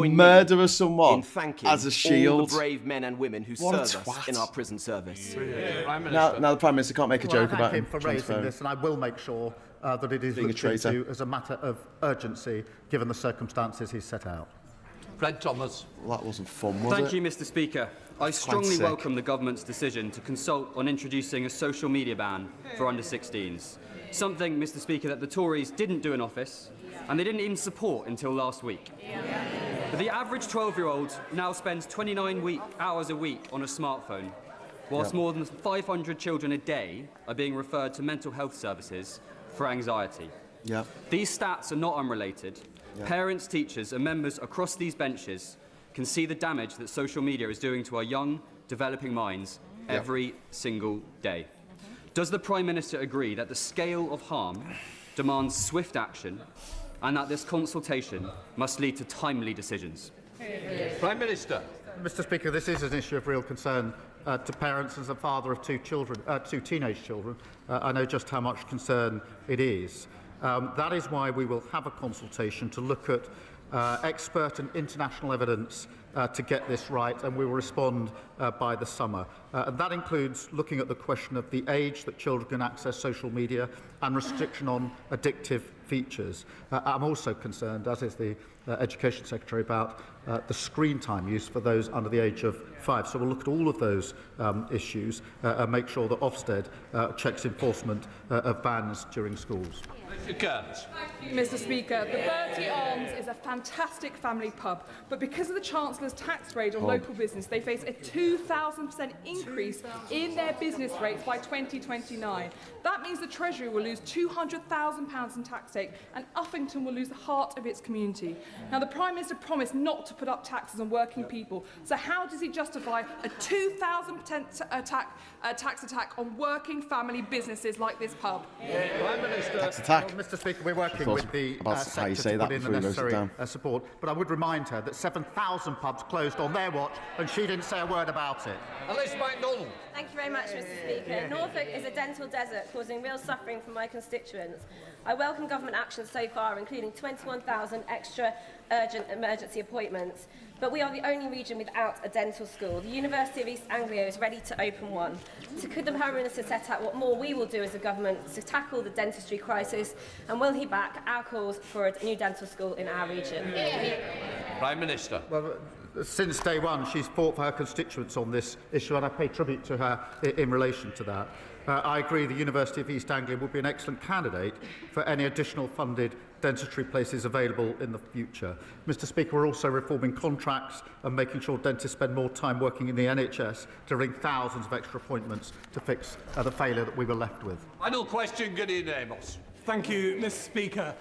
A: murder of someone as a shield.
V: All the brave men and women who serve us in our prison service.
A: Now the Prime Minister can't make a joke about him.
D: I thank him for raising this, and I will make sure that it is looked into as a matter of urgency, given the circumstances he's set out.
B: Fred Thomas.
A: Well, that wasn't fun, was it?
W: Thank you, Mr. Speaker. I strongly welcome the government's decision to consult on introducing a social media ban for under-16s. Something, Mr. Speaker, that the Tories didn't do in office, and they didn't even support until last week. But the average 12-year-old now spends 29 hours a week on a smartphone, whilst more than 500 children a day are being referred to mental health services for anxiety. These stats are not unrelated. Parents, teachers and members across these benches can see the damage that social media is doing to our young, developing minds every single day. Does the Prime Minister agree that the scale of harm demands swift action and that this consultation must lead to timely decisions?
B: Prime Minister.
D: Mr. Speaker, this is an issue of real concern to parents. As a father of two teenage children, I know just how much concern it is. That is why we will have a consultation to look at expert and international evidence to get this right, and we will respond by the summer. And that includes looking at the question of the age that children can access social media and restriction on addictive features. I'm also concerned, as is the Education Secretary, about the screen time use for those under the age of 5. So we'll look at all of those issues and make sure that Ofsted checks enforcement of bans during schools.
X: Mr. Speaker, the Bertie Arms is a fantastic family pub, but because of the Chancellor's tax raid on local business, they face a 2,000% increase in their business rates by 2029. That means the Treasury will lose £200,000 in tax sake, and Uffington will lose the heart of its community. Now, the Prime Minister promised not to put up taxes on working people, so how does he justify a 2,000% tax attack on working family businesses like this pub?
D: Prime Minister,
A: Tax attack.
D: Well, Mr. Speaker, we're working with the
A: how you
D: sector
A: say
D: to
A: that
D: put in the
A: before you wrote it
D: necessary
A: down.
D: support, but I would remind her that 7,000 pubs closed on their watch, and she didn't say a word about it.
E: Alice MacDonald.
F: Thank you very much, Mr. Speaker. Norfolk is a dental desert causing real suffering for my constituents. I welcome government action so far, including 21,000 extra urgent emergency appointments. But we are the only region without a dental school. The University of East Anglia is ready to open one. So could the Prime Minister set out what more we will do as a government to tackle the dentistry crisis? And will he back our calls for a new dental school in our region?
V: Prime Minister.
D: Well, since day one, she's fought for her constituents on this issue, and I pay tribute to her in relation to that. I agree the University of East Anglia would be an excellent candidate for any additional funded dentistry places available in the future. Mr. Speaker, we're also reforming contracts and making sure dentists spend more time working in the NHS to ring thousands of extra appointments to fix the failure that we were left with.
V: Final question, Gideon Amos.
G: Thank you, Mr. Speaker.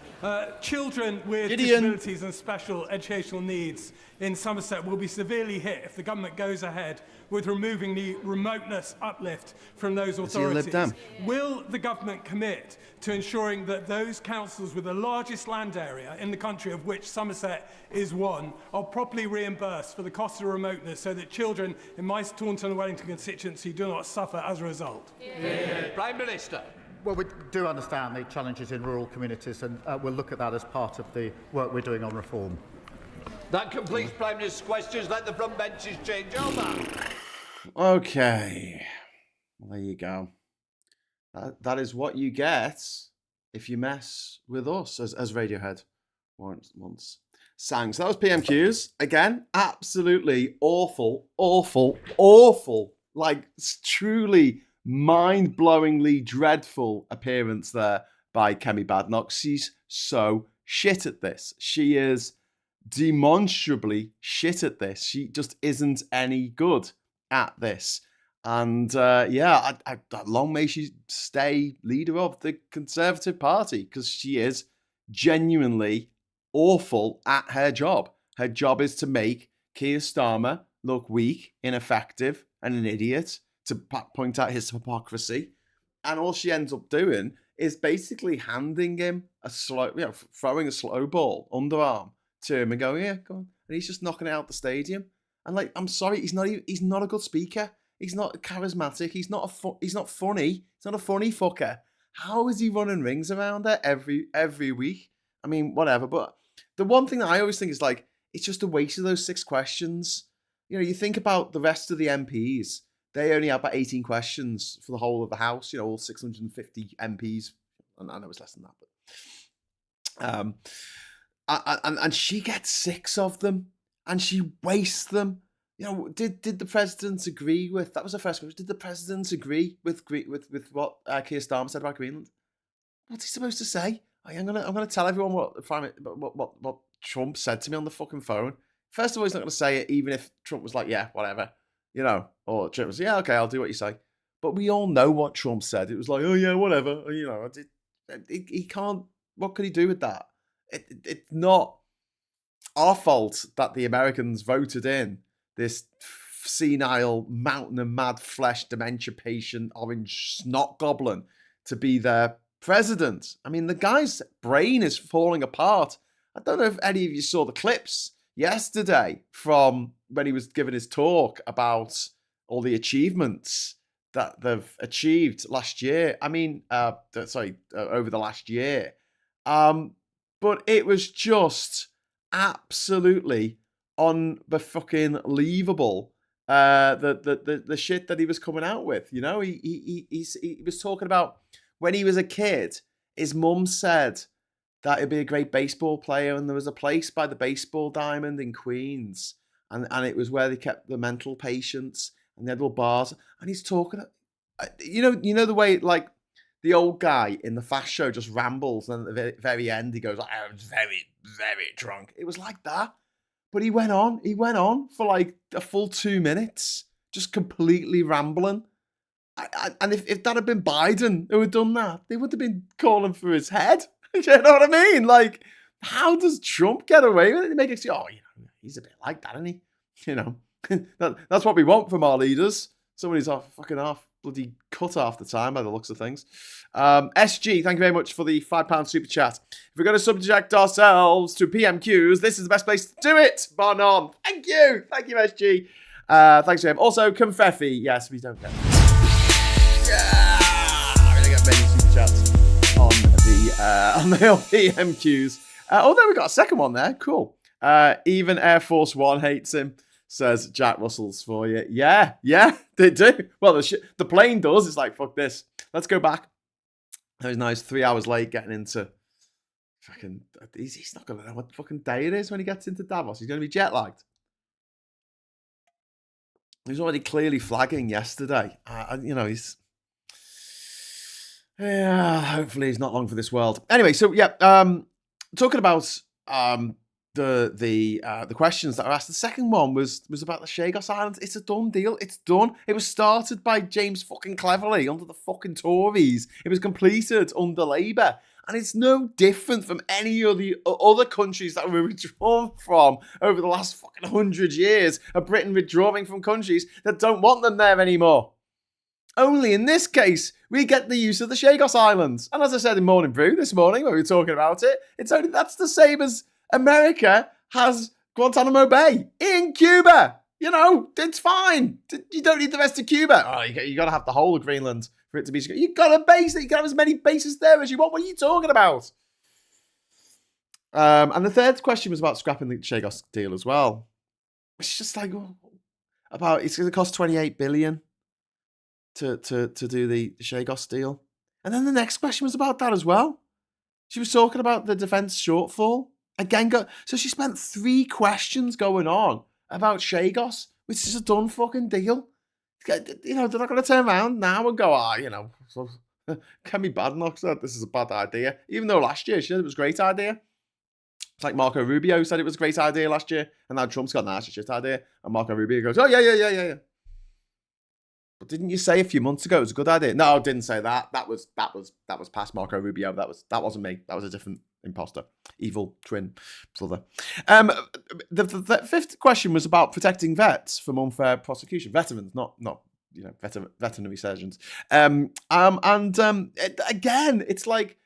G: Children with
A: Gideon.
G: disabilities and special educational needs in Somerset will be severely hit if the government goes ahead with removing the remoteness uplift from those authorities. Will the government commit to ensuring that those councils with the largest land area in the country, of which Somerset is one, are properly reimbursed for the cost of remoteness so that children in my Taunton and Wellington constituency do not suffer as a result?
V: Prime Minister.
D: Well, we do understand the challenges in rural communities, and we'll look at that as part of the work we're doing on reform.
V: That completes Prime Minister's questions. Let the front benches change over.
A: Okay. Well, there you go. That is what you get if you mess with us, as Radiohead once sang. So that was PMQs. Again, absolutely awful, awful, awful. Like, truly mind-blowingly dreadful appearance there by Kemi Badenoch. She's so shit at this. She is demonstrably shit at this. She just isn't any good at this. And long may she stay leader of the Conservative Party, because she is genuinely awful at her job. Her job is to make Keir Starmer look weak, ineffective, and an idiot, to point out his hypocrisy. And all she ends up doing is basically handing him throwing a slow ball underarm to him and going, yeah, go on. And he's just knocking it out the stadium. And like, I'm sorry, he's not a good speaker. He's not charismatic. He's not funny. He's not a funny fucker. How is he running rings around her every week? I mean, whatever. But the one thing that I always think is like, it's just a waste of those 6 questions. You know, you think about the rest of the MPs. They only have about 18 questions for the whole of the House, you know, all 650 MPs. And I know it's less than that, but and she gets 6 of them, and she wastes them. You know, did the president agree with? That was the first question. Did the president agree with what Keir Starmer said about Greenland? What's he supposed to say? I'm gonna tell everyone what Trump said to me on the fucking phone. First of all, he's not gonna say it, even if Trump was like, yeah, whatever. You know, or Trump was, yeah, okay, I'll do what you say. But we all know what Trump said. It was like, oh yeah, whatever. You know, he can't. What could he do with that? It's not our fault that the Americans voted in this senile, mountain of mad flesh, dementia patient, orange snot goblin to be their president. I mean, the guy's brain is falling apart. I don't know if any of you saw the clips yesterday from when he was giving his talk about all the achievements that they've achieved last year. I mean, over the last year. But it was just absolutely unfucking-believable, the shit that he was coming out with. You know, he was talking about when he was a kid, his mum said that he'd be a great baseball player, and there was a place by the baseball diamond in Queens, and it was where they kept the mental patients, and they had little bars, and he's talking, you know the way, like, the old guy in the Fast Show just rambles, and at the very end he goes, I was very, very drunk. It was like that. But he went on for like a full 2 minutes, just completely rambling. And if that had been Biden who had done that, they would have been calling for his head. You know what I mean? Like, how does Trump get away with it? They make it say, oh, he's a bit like that, isn't he? That's what we want from our leaders. Somebody's fucking half bloody cut half the time by the looks of things. SG, thank you very much for the £5 super chat. If we're going to subject ourselves to PMQs, this is the best place to do it, bar none. Thank you, SG. Thanks to him. Also, Confetti. Yes, we don't get. I'm gonna get many super chats on the PMQs. Although we got a second one there. Cool. Even Air Force One hates him. Says Jack Russell's for you. Yeah, they do. Well, the plane does. It's like, fuck this. Let's go back. That was nice. 3 hours late getting into fucking. He's not going to know what fucking day it is when he gets into Davos. He's going to be jet lagged. He was already clearly flagging yesterday. He's. Yeah, hopefully he's not long for this world. Anyway, so yeah, talking about the questions that are asked. The second one was about the Chagos Islands. It's a done deal. It's done. It was started by James fucking Cleverly under the fucking Tories. It was completed under Labour. And it's no different from any of the other countries that were withdrawn from over the last fucking 100 years of Britain withdrawing from countries that don't want them there anymore. Only in this case, we get the use of the Chagos Islands. And as I said in Morning Brew this morning when we were talking about it, that's the same as America has Guantanamo Bay in Cuba. It's fine. You don't need the rest of Cuba. Oh, you got to have the whole of Greenland for it to be secure. You got a base. You can have as many bases there as you want. What are you talking about? And the third question was about scrapping the Chagos deal as well. It's just like it's going to cost $28 billion to do the Chagos deal. And then the next question was about that as well. She was talking about the defence shortfall. So she spent 3 questions going on about Chagos, which is a done fucking deal. They're not going to turn around now and go, Kemi Badenoch said this is a bad idea. Even though last year she said it was a great idea. It's like Marco Rubio said it was a great idea last year, and now Trump's got a shit idea, and Marco Rubio goes, oh, yeah. But didn't you say a few months ago it was a good idea? No, I didn't say that. That was past Marco Rubio. That wasn't me. That was a different imposter, evil twin brother. The fifth question was about protecting vets from unfair prosecution. Veterans, not veterinary surgeons. Again, it's like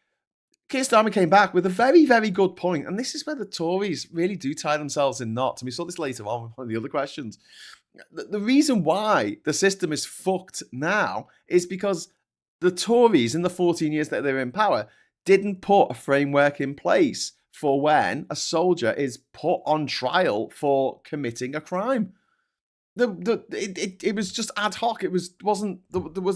A: Keir Starmer came back with a very, very good point, and this is where the Tories really do tie themselves in knots. And we saw this later on with one of the other questions. The reason why the system is fucked now is because the Tories, in the 14 years that they were in power, didn't put a framework in place for when a soldier is put on trial for committing a crime. It was just ad hoc. There was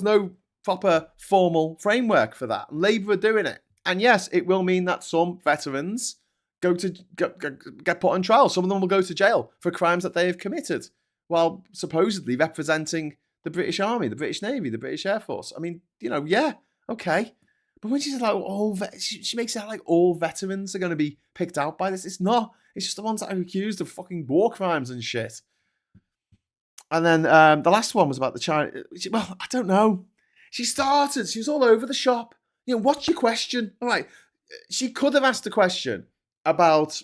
A: no proper formal framework for that. Labour are doing it. And yes, it will mean that some veterans get put on trial. Some of them will go to jail for crimes that they have committed, while supposedly representing the British Army, the British Navy, the British Air Force. I mean, yeah, okay. But when she says like she makes it out like all veterans are going to be picked out by this. It's not. It's just the ones that are accused of fucking war crimes and shit. And then the last one was about the China. Well, I don't know. She was all over the shop. What's your question? All right. She could have asked a question about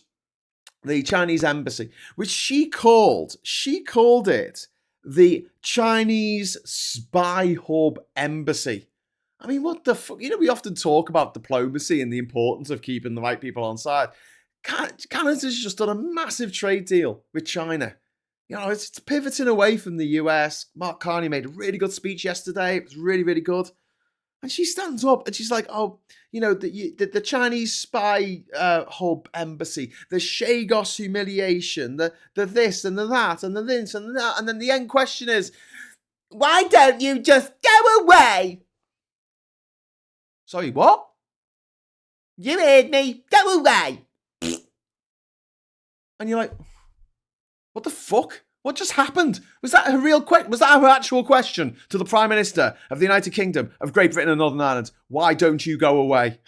A: the Chinese embassy, which she called it the Chinese spy hub embassy. I mean, what the fuck? We often talk about diplomacy and the importance of keeping the right people on side. Canada's just done a massive trade deal with China. It's pivoting away from the US. Mark Carney made a really good speech yesterday. It was really, really good. And she stands up and she's like, the Chinese spy hub embassy, the Chagos humiliation, the this and the that and the this and the that. And then the end question is, why don't you just go away? Sorry, what? You heard me. Go away. And you're like, what the fuck? What just happened? Was that her real question? Was that her actual question to the Prime Minister of the United Kingdom of Great Britain and Northern Ireland? Why don't you go away?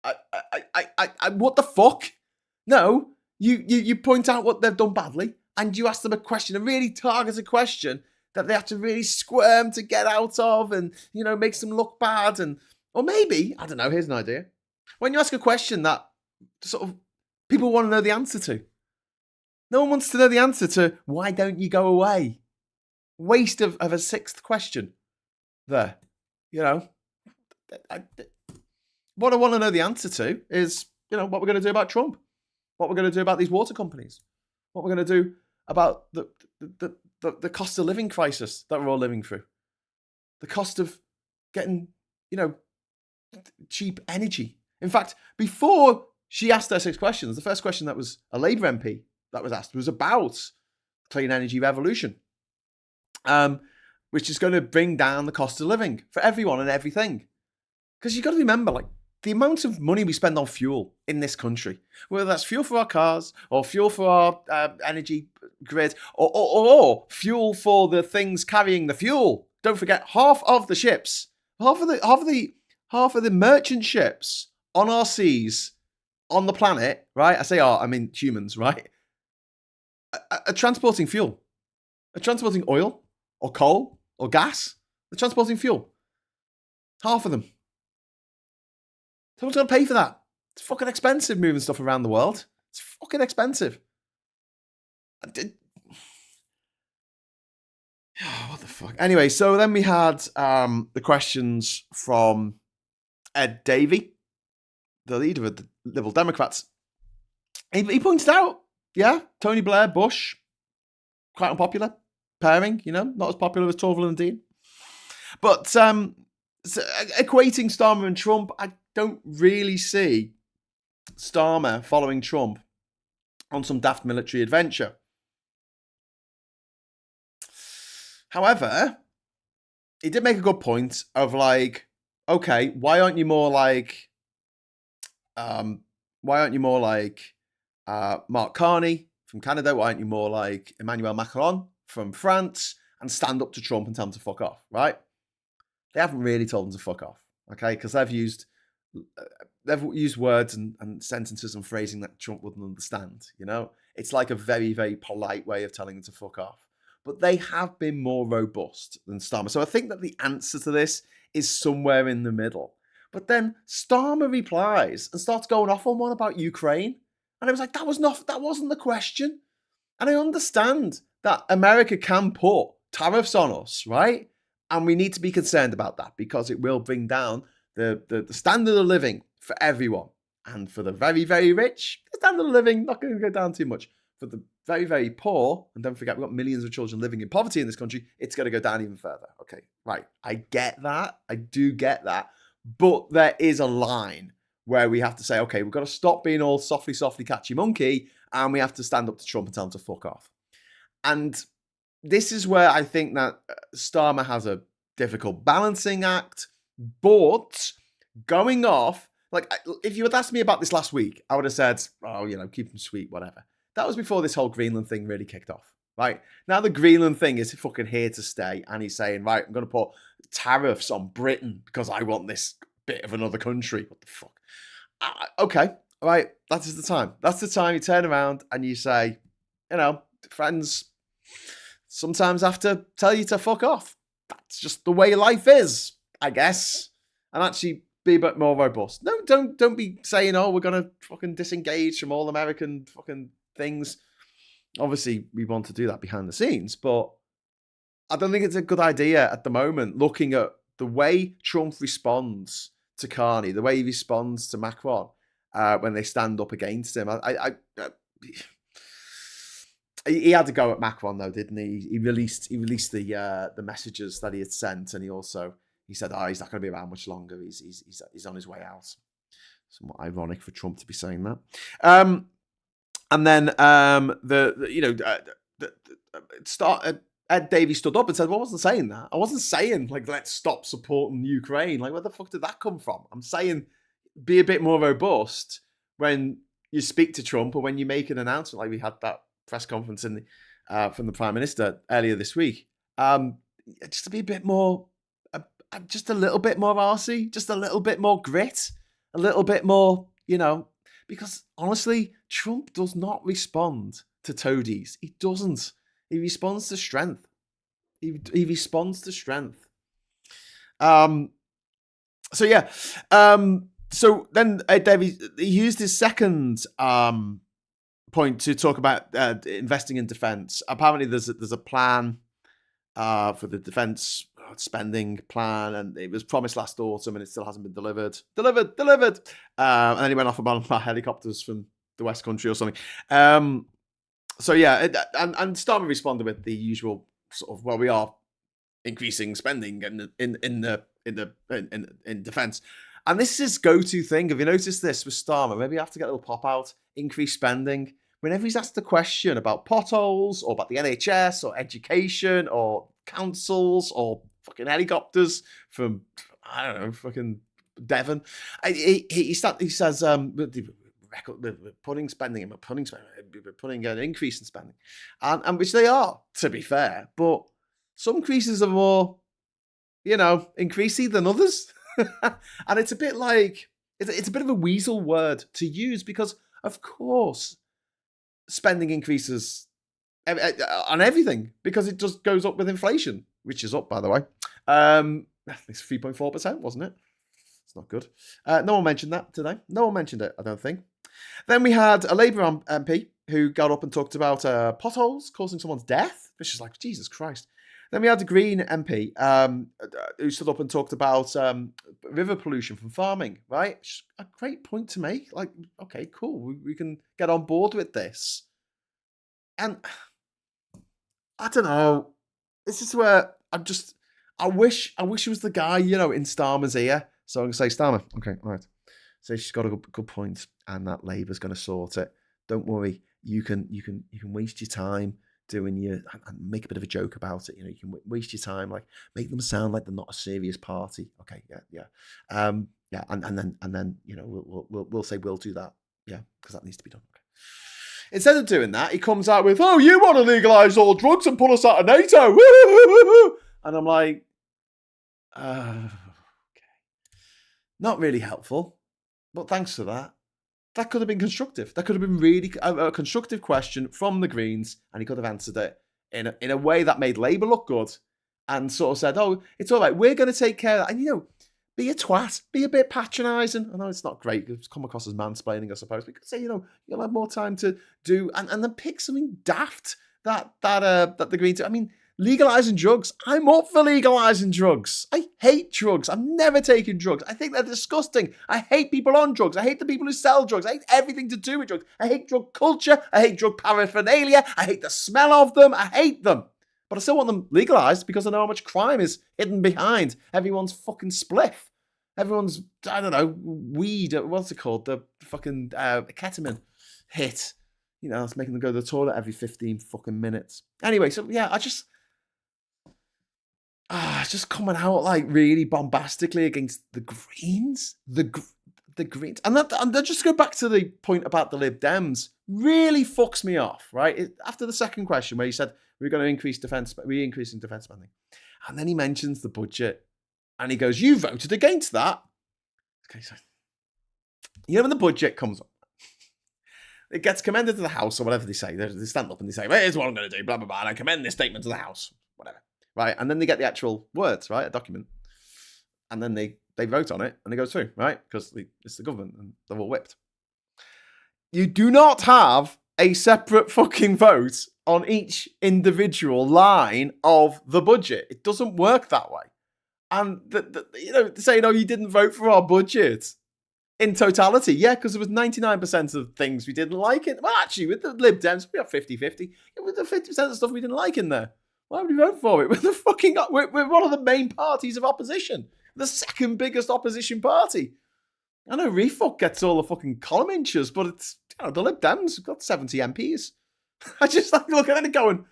A: What the fuck? No, you point out what they've done badly, and you ask them a question, a really targeted question that they have to really squirm to get out of, and makes them look bad, or maybe, I don't know. Here's an idea. When you ask a question that sort of people want to know the answer to. No one wants to know the answer to why don't you go away? Waste of a sixth question there. You know, what I want to know the answer to is, you know, what we're going to do about Trump, what we're going to do about these water companies, what we're going to do about the cost of living crisis that we're all living through, the cost of getting, you know, cheap energy. In fact, before she asked her 6 questions, the first question that was a Labour MP that was asked was about clean energy revolution, which is going to bring down the cost of living for everyone and everything. Because you've got to remember, like, the amount of money we spend on fuel in this country, whether that's fuel for our cars or fuel for our energy grid or fuel for the things carrying the fuel. Don't forget, half of the ships, half of the merchant ships on our seas, on the planet, right? I say I mean humans, right? Are transporting fuel. Are transporting oil or coal or gas. They're transporting fuel. Half of them. Someone's got to pay for that. It's fucking expensive moving stuff around the world. It's fucking expensive. What the fuck? Anyway, so then we had the questions from Ed Davey, the leader of the Liberal Democrats. He pointed out, yeah, Tony Blair, Bush, quite unpopular pairing, you know, not as popular as Torval and Dean. But so equating Starmer and Trump, I don't really see Starmer following Trump on some daft military adventure. However, he did make a good point of like, okay, why aren't you more like Mark Carney from Canada? Why aren't you more like Emmanuel Macron from France and stand up to Trump and tell him to fuck off, right? They haven't really told him to fuck off, okay? Because they've used words and sentences and phrasing that Trump wouldn't understand, you know? It's like a very, very polite way of telling him to fuck off. But they have been more robust than Starmer. So I think that the answer to this is somewhere in the middle. But then Starmer replies and starts going off on one about Ukraine. And I was like, that wasn't the question. And I understand that America can put tariffs on us, right? And we need to be concerned about that because it will bring down the standard of living for everyone. And for the very, very rich, the standard of living not going to go down too much. For the very, very poor, and don't forget, we've got millions of children living in poverty in this country, it's going to go down even further. Okay, right. I get that. I do get that. But there is a line where we have to say, okay, we've got to stop being all softly, softly catchy monkey, and we have to stand up to Trump and tell him to fuck off. And this is where I think that Starmer has a difficult balancing act, but going off, like, if you had asked me about this last week, I would have said, oh, you know, keep him sweet, whatever. That was before this whole Greenland thing really kicked off, right? Now the Greenland thing is fucking here to stay, and he's saying, right, I'm going to put tariffs on Britain because I want this bit of another country. What the fuck? Okay, all right, that is the time. That's the time you turn around and you say, you know, friends sometimes have to tell you to fuck off. That's just the way life is, I guess. And actually be a bit more robust. No, don't be saying, oh, we're going to fucking disengage from all American fucking things. Obviously, we want to do that behind the scenes, but I don't think it's a good idea at the moment, looking at the way Trump responds to Carney, the way he responds to Macron when they stand up against him. He had to go at Macron though, didn't he? He released the messages that he had sent, and he said, "Oh, he's not going to be around much longer. He's on his way out." Somewhat ironic for Trump to be saying that. And then Ed Davey stood up and said, well, I wasn't saying that. I wasn't saying, like, let's stop supporting Ukraine. Like, where the fuck did that come from? I'm saying be a bit more robust when you speak to Trump or when you make an announcement, like we had that press conference from the Prime Minister earlier this week. Just to be a bit more, just a little bit more arsey, just a little bit more grit, a little bit more, you know, because honestly, Trump does not respond to toadies. He doesn't. He responds to strength. He responds to strength. So yeah, So then Dave, he used his second point to talk about investing in defence. Apparently, there's a plan for the defence spending plan, and it was promised last autumn, and it still hasn't been delivered. And then he went off about helicopters from the West Country or something. So yeah, and Starmer responded with the usual sort of, well, we are increasing spending in defence. And this is his go-to thing. Have you noticed this with Starmer? Maybe you have to get a little pop out, increase spending. Whenever he's asked a question about potholes or about the NHS or education or councils or fucking helicopters from, I don't know, fucking Devon, he says, we're putting spending, we're putting an increase in spending. And which they are, to be fair. But some increases are more, increasy than others. And it's a bit like, it's a bit of a weasel word to use because, of course, spending increases on everything because it just goes up with inflation, which is up, by the way. It's 3.4%, wasn't it? It's not good. No one mentioned that today. No one mentioned it, I don't think. Then we had a Labour MP who got up and talked about potholes causing someone's death, which is like, Jesus Christ. Then we had the Green MP who stood up and talked about river pollution from farming, right? A great point to make. Like, okay, cool. We can get on board with this. And I don't know. This is where I wish it was the guy, in Starmer's ear. So I'm going to say, Starmer, okay, all right. So she's got a good point, and that Labour's going to sort it. Don't worry. You can waste your time doing and make a bit of a joke about it. You can waste your time, like make them sound like they're not a serious party. Okay, yeah. And then we'll say we'll do that. Yeah, because that needs to be done. Okay. Instead of doing that, he comes out with, "Oh, you want to legalise all drugs and pull us out of NATO?" And I'm like, okay, not really helpful, but thanks for that. That could have been constructive. That could have been really a constructive question from the Greens, and he could have answered it in a way that made Labour look good and sort of said, "Oh, it's all right. We're going to take care of that." And, be a twat. Be a bit patronising. I know it's not great. It's come across as mansplaining, I suppose. But you could say, you'll have more time to do, and then pick something daft that the Greens do. I mean, legalising drugs. I'm up for legalising drugs. I hate drugs. I've never taken drugs. I think they're disgusting. I hate people on drugs. I hate the people who sell drugs. I hate everything to do with drugs. I hate drug culture. I hate drug paraphernalia. I hate the smell of them. I hate them. But I still want them legalised because I know how much crime is hidden behind everyone's fucking spliff. Everyone's, I don't know, weed. What's it called? The fucking ketamine hit. It's making them go to the toilet every 15 fucking minutes. Anyway, so yeah, just coming out like really bombastically against the Greens, the Greens, and then just go back to the point about the Lib Dems. Really fucks me off, right? After the second question where he said we're going to increasing defence spending, and then he mentions the budget, and he goes, "You voted against that." Okay, so when the budget comes up, it gets commended to the House or whatever they say. They stand up and they say, "Well, here's what I'm going to do, blah blah blah," and I commend this statement to the House, whatever. Right, and then they get the actual words, right, a document, and then they vote on it, and it goes through, right, because it's the government, and they're all whipped. You do not have a separate fucking vote on each individual line of the budget. It doesn't work that way. And saying, "Oh, you didn't vote for our budget in totality," yeah, because there was 99% of things we didn't like it. Well, actually, with the Lib Dems, we have 50-50. With the 50% of stuff we didn't like in there. Why would we vote for it? We're one of the main parties of opposition. The second biggest opposition party. I know Refuck gets all the fucking column inches, but it's, the Lib Dems have got 70 MPs. I just look at it and going,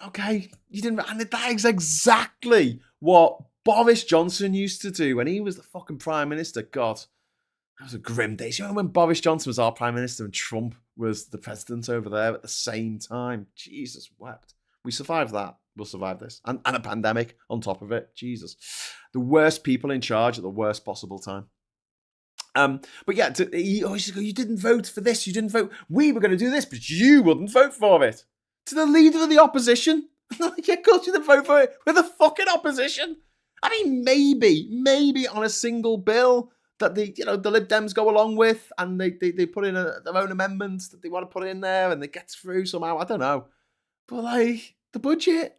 A: okay, you didn't, and that is exactly what Boris Johnson used to do when he was the fucking Prime Minister. God, that was a grim day. You know when Boris Johnson was our Prime Minister and Trump was the president over there at the same time? Jesus wept. We survived that. We'll survive this. And a pandemic on top of it. Jesus. The worst people in charge at the worst possible time. But yeah, he always go, "You didn't vote for this. You didn't vote. We were going to do this, but you wouldn't vote for it." To the leader of the opposition. Yeah, of course you didn't vote for it. With the fucking opposition. I mean, maybe on a single bill, that the Lib Dems go along with, and they put in their own amendments that they want to put in there, and they get through somehow. I don't know, but like the budget.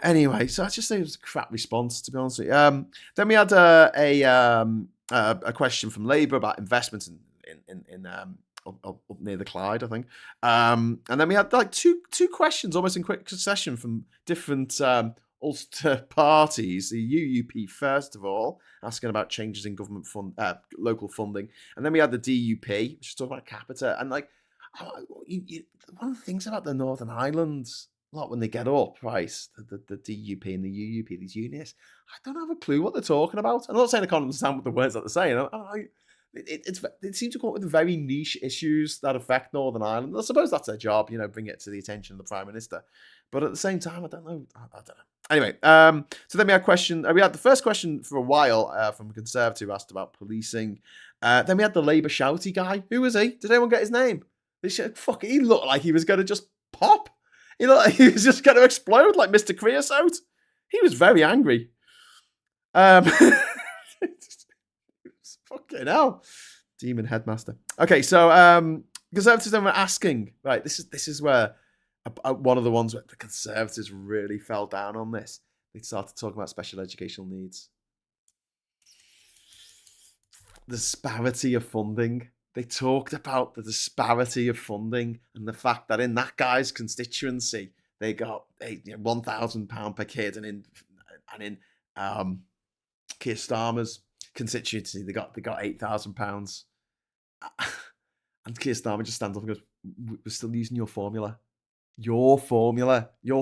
A: Anyway, so I just think it was a crap response, to be honest with you. Then we had a question from Labour about investments in up near the Clyde, I think. And then we had like two questions almost in quick succession from different Ulster parties. The UUP, first of all, asking about changes in government local funding. And then we had the DUP, which is talking about capita. And like, one of the things about the Northern Islands, a lot when they get up, right, the DUP and the UUP, these unions, I don't have a clue what they're talking about. I'm not saying I can't understand what the words that they're saying. It seems to come up with very niche issues that affect Northern Ireland. I suppose that's their job, bring it to the attention of the Prime Minister. But at the same time, I don't know. Anyway, so then we had the first question for a while from a Conservative who asked about policing. Then we had the Labour shouty guy. Who was he? Did anyone get his name? He looked like he was going to just pop. He looked like he was just going to explode like Mr. Creosote. He was very angry. Fucking hell. Demon headmaster. Okay, so Conservatives then were asking, right, this is where one of the ones where the Conservatives really fell down on this. They started talking about special educational needs. The disparity of funding. They talked about the disparity of funding and the fact that in that guy's constituency, they got £1,000 per kid, and in Keir Starmer's constituency, they got £8,000. And Keir Starmer just stands up and goes, "We're still using your formula. Your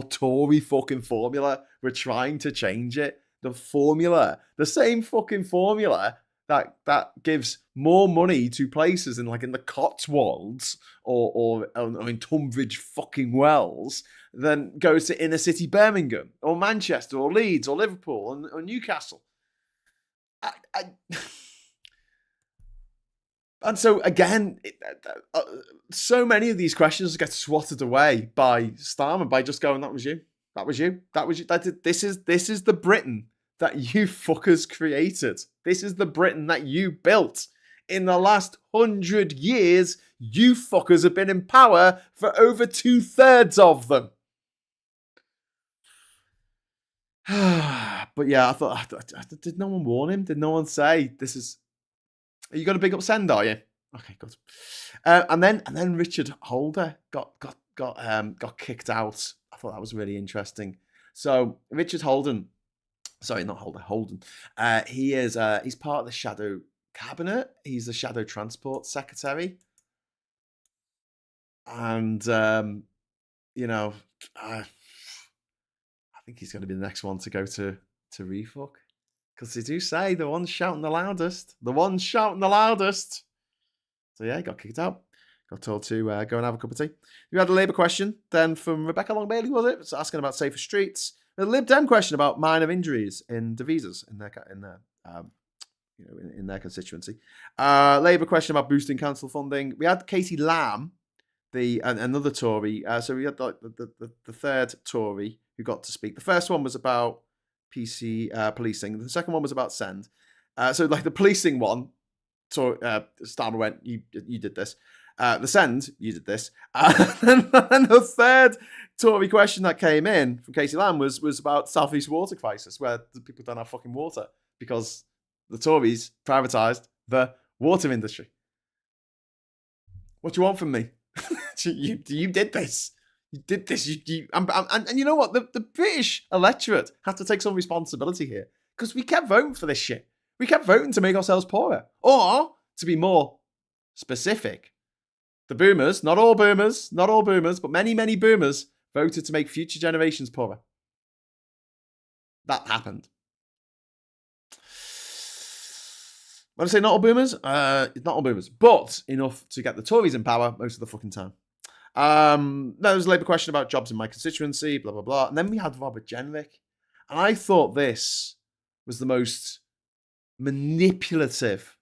A: Tory fucking formula. We're trying to change it. The formula, the same fucking formula that gives more money to places in the Cotswolds or in Tunbridge fucking Wells than goes to inner city Birmingham or Manchester or Leeds or Liverpool or Newcastle." And so again, so many of these questions get swatted away by Starmer by just going, "That was you. That was you. That was you. This is the Britain that you fuckers created. This is the Britain that you built. In the last 100 years, you fuckers have been in power for over 2/3 of them." But yeah, I thought, did no one warn him? Did no one say, this is... Are you going to big up Send, are you? Okay, good. And then Richard Holder got kicked out. I thought that was really interesting. So Richard Holden, sorry, not Holder, Holden. He's part of the shadow cabinet. He's the shadow transport secretary. And I think he's going to be the next one to go to refuck. Because they do say the one's shouting the loudest. The one's shouting the loudest. So yeah, he got kicked out. Got told to go and have a cup of tea. We had a Labour question then from Rebecca Long Bailey, was it? It's asking about safer streets. A Lib Dem question about minor injuries in Devizes in their constituency. Labour question about boosting council funding. We had Katie Lamb, another Tory. So we had the third Tory who got to speak. The first one was about PC policing. The second one was about Send. So the policing one, Starmer went, you did this. The Send, you did this. And the third Tory question that came in from Katie Lamb was about South East water crisis, where the people don't have fucking water because the Tories privatised the water industry. What do you want from me? You did this. You did this. And you know what? The British electorate have to take some responsibility here because we kept voting for this shit. We kept voting to make ourselves poorer. Or, to be more specific, the boomers, not all boomers, but many, many boomers voted to make future generations poorer. That happened. When I say not all boomers, not all boomers, but enough to get the Tories in power most of the fucking time. There was a Labour question about jobs in my constituency, blah, blah, blah. And then we had Robert Jenrick. And I thought this was the most manipulative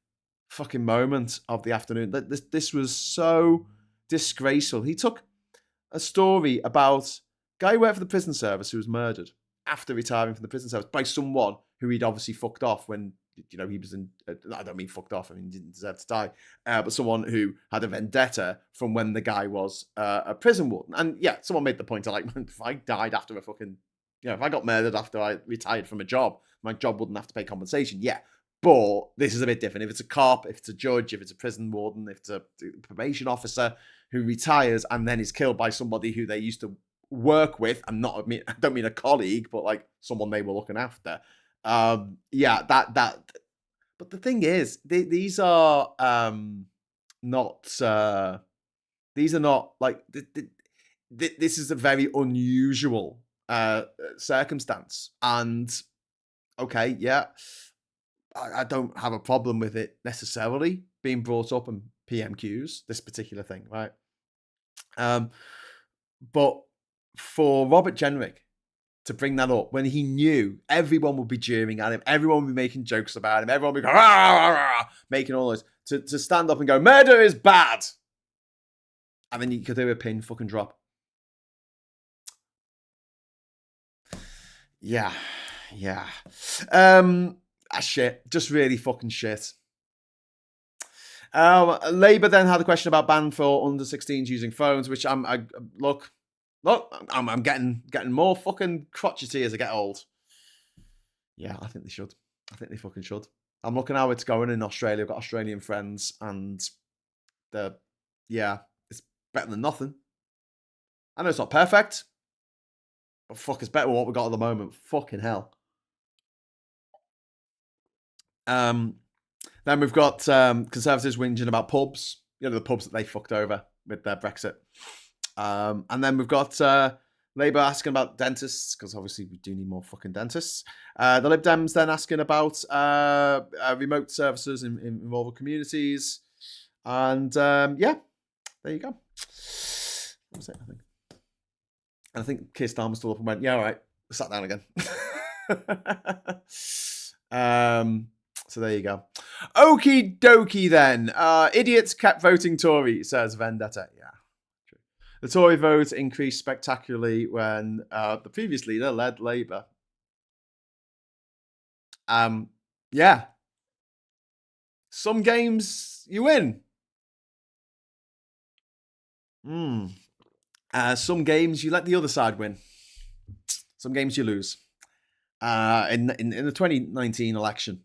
A: fucking moment of the afternoon. This was so disgraceful. He took a story about a guy who worked for the prison service who was murdered. after retiring from the prison service by someone who he'd obviously fucked off when, you know, he was in, I don't mean fucked off, I mean, he didn't deserve to die, but someone who had a vendetta from when the guy was a prison warden. And yeah, someone made the point of like, if I died after a fucking, you know, if I got murdered after I retired from a job, my job wouldn't have to pay compensation. Yeah. But this is a bit different. If it's a cop, if it's a judge, if it's a prison warden, if it's a probation officer who retires and then is killed by somebody who they used to work with, and I don't mean a colleague, but like someone they were looking after. Yeah, that. But the thing is, these are not. These are not like. This is a very unusual circumstance, and okay, yeah. I don't have a problem with it necessarily being brought up in PMQs, this particular thing, right? But for Robert Jenrick to bring that up when he knew everyone would be jeering at him, everyone would be making jokes about him, everyone would be going, rah, rah, rah, making all those, to stand up and go, murder is bad. And then you could do a pin fucking drop. Yeah. Shit, just really fucking shit. Labour then had a question about ban for under 16s using phones, which I'm getting more fucking crotchety as I get old. Yeah, I think they should. I think they fucking should. I'm looking how it's going in Australia. I've got Australian friends, and it's better than nothing. I know it's not perfect, but fuck, it's better than what we got at the moment. Fucking hell. Then we've got Conservatives whinging about pubs, you know, the pubs that they fucked over with their Brexit. And then we've got Labour asking about dentists, because obviously we do need more fucking dentists. The Lib Dems then asking about remote services in rural communities. And yeah, there you go. That was it, I think. And I think Keir Starmer stood up and went, yeah, all right, sat down again. So there you go. Okie dokie then. Idiots kept voting Tory, says Vendetta. Yeah, true. The Tory vote increased spectacularly when the previous leader led Labour. Yeah. Some games you win. Some games you let the other side win. Some games you lose. In the 2019 election,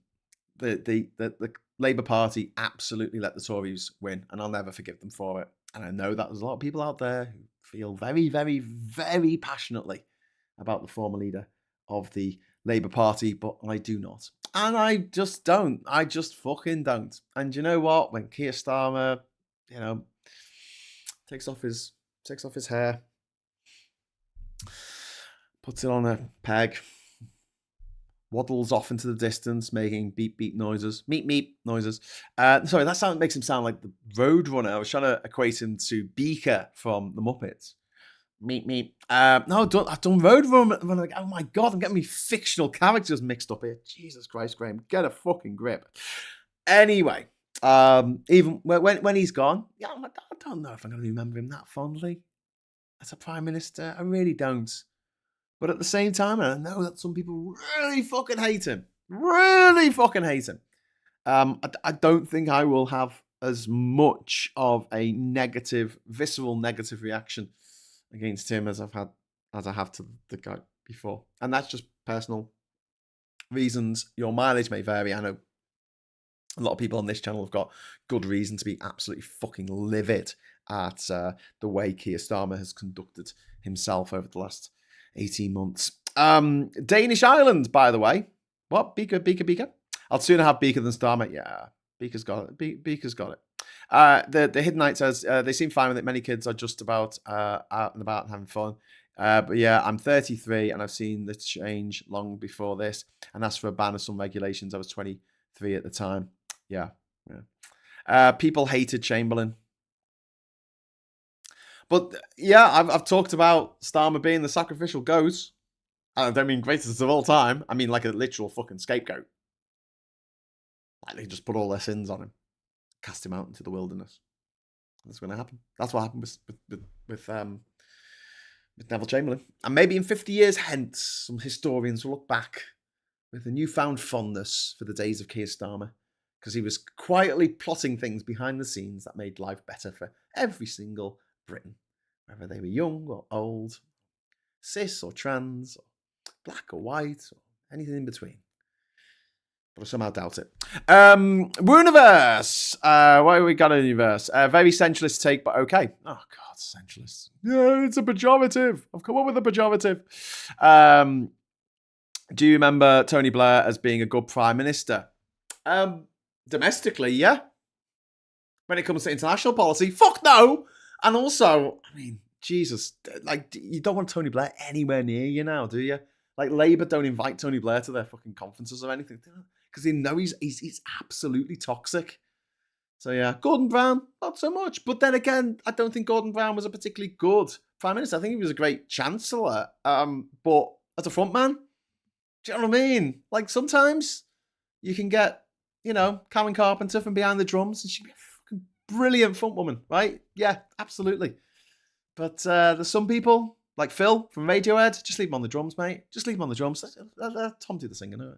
A: the Labour Party absolutely let the Tories win, and I'll never forgive them for it. And I know that there's a lot of people out there who feel very, very, very passionately about the former leader of the Labour Party, but I do not. And I just don't. I just fucking don't. And you know what? When Keir Starmer, you know, takes off his hair, puts it on a peg, waddles off into the distance, making beep beep noises, meep meep noises. Sorry, that sound makes him sound like the Roadrunner. I was trying to equate him to Beaker from the Muppets. Meep meep. No, I've done Roadrunner. Oh my god, I'm getting me fictional characters mixed up here. Jesus Christ, Graham, get a fucking grip. Anyway, even when he's gone, yeah, I don't know if I'm going to remember him that fondly as a prime minister. I really don't. But at the same time, I know that some people really fucking hate him. Really fucking hate him. I don't think I will have as much of a visceral negative reaction against him as I have to the guy before. And that's just personal reasons. Your mileage may vary. I know a lot of people on this channel have got good reason to be absolutely fucking livid at the way Keir Starmer has conducted himself over the last 18 months. Danish Island, by the way. What? Beaker? I'd sooner have Beaker than Starmer. Yeah, Beaker's got it. Beaker's got it. The Hidden Knight says, they seem fine with it. Many kids are just about out and about and having fun. But yeah, I'm 33 and I've seen the change long before this. And that's for a ban of some regulations. I was 23 at the time. Yeah. People hated Chamberlain. But yeah, I've talked about Starmer being the sacrificial goat. I don't mean greatest of all time. I mean like a literal fucking scapegoat. Like they just put all their sins on him, cast him out into the wilderness. That's going to happen. That's what happened with with Neville Chamberlain. And maybe in 50 years hence, some historians will look back with a newfound fondness for the days of Keir Starmer, because he was quietly plotting things behind the scenes that made life better for every single Briton, whether they were young or old, cis or trans, or black or white, or anything in between. But I somehow doubt it. Wooniverse. What have we got in universe? Very sensualist take, but okay. Oh, God, sensualist. Yeah, it's a pejorative. I've come up with a pejorative. Do you remember Tony Blair as being a good prime minister? Domestically, yeah. When it comes to international policy, fuck no. And also, I mean, Jesus, like, you don't want Tony Blair anywhere near you now, do you? Like, Labour don't invite Tony Blair to their fucking conferences or anything, because they know he's absolutely toxic. So yeah, Gordon Brown, not so much. But then again, I don't think Gordon Brown was a particularly good prime minister. I think he was a great chancellor. But as a front man, do you know what I mean? Like, sometimes you can get, you know, Karen Carpenter from behind the drums, and she'd be a fucking brilliant front woman, right? Yeah, absolutely. But there's some people, like Phil from Radiohead, just leave him on the drums, mate. Just leave him on the drums. Let Tom do the singing, all right?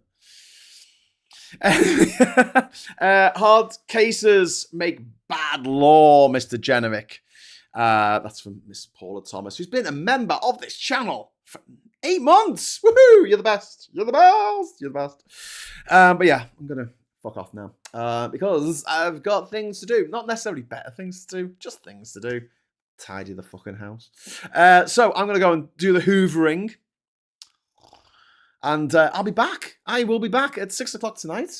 A: Hard cases make bad law, Mr. Generic. That's from Miss Paula Thomas, who's been a member of this channel for 8 months. Woohoo! You're the best. You're the best. You're the best. But yeah, I'm going to fuck off now because I've got things to do. Not necessarily better things to do, just things to do. Tidy the fucking house. So I'm going to go and do the hoovering. And I'll be back. I will be back at 6 o'clock tonight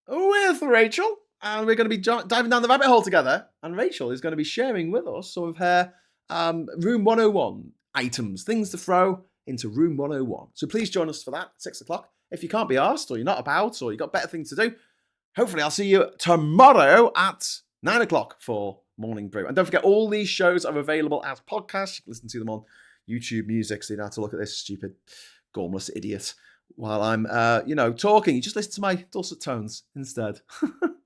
A: with Rachel. And we're going to be diving down the rabbit hole together. And Rachel is going to be sharing with us some of her Room 101 items, things to throw into Room 101. So please join us for that at 6 o'clock. If you can't be asked, or you're not about, or you've got better things to do, hopefully I'll see you tomorrow at 9 o'clock for Morning Brew. And don't forget, all these shows are available as podcasts. You can listen to them on YouTube Music, so you don't have to look at this stupid, gormless idiot while I'm, talking. You just listen to my dulcet tones instead.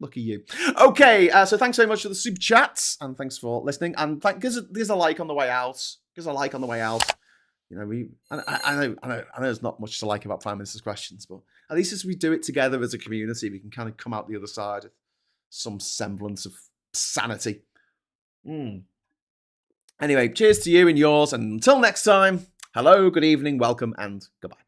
A: Lucky you. Okay, so thanks very much for the super chats, and thanks for listening. And give us a like on the way out. Give us a like on the way out. You know, I know there's not much to like about Prime Minister's questions, but at least as we do it together as a community, we can kind of come out the other side with some semblance of sanity. Anyway, cheers to you and yours, and until next time, hello, good evening, welcome, and goodbye.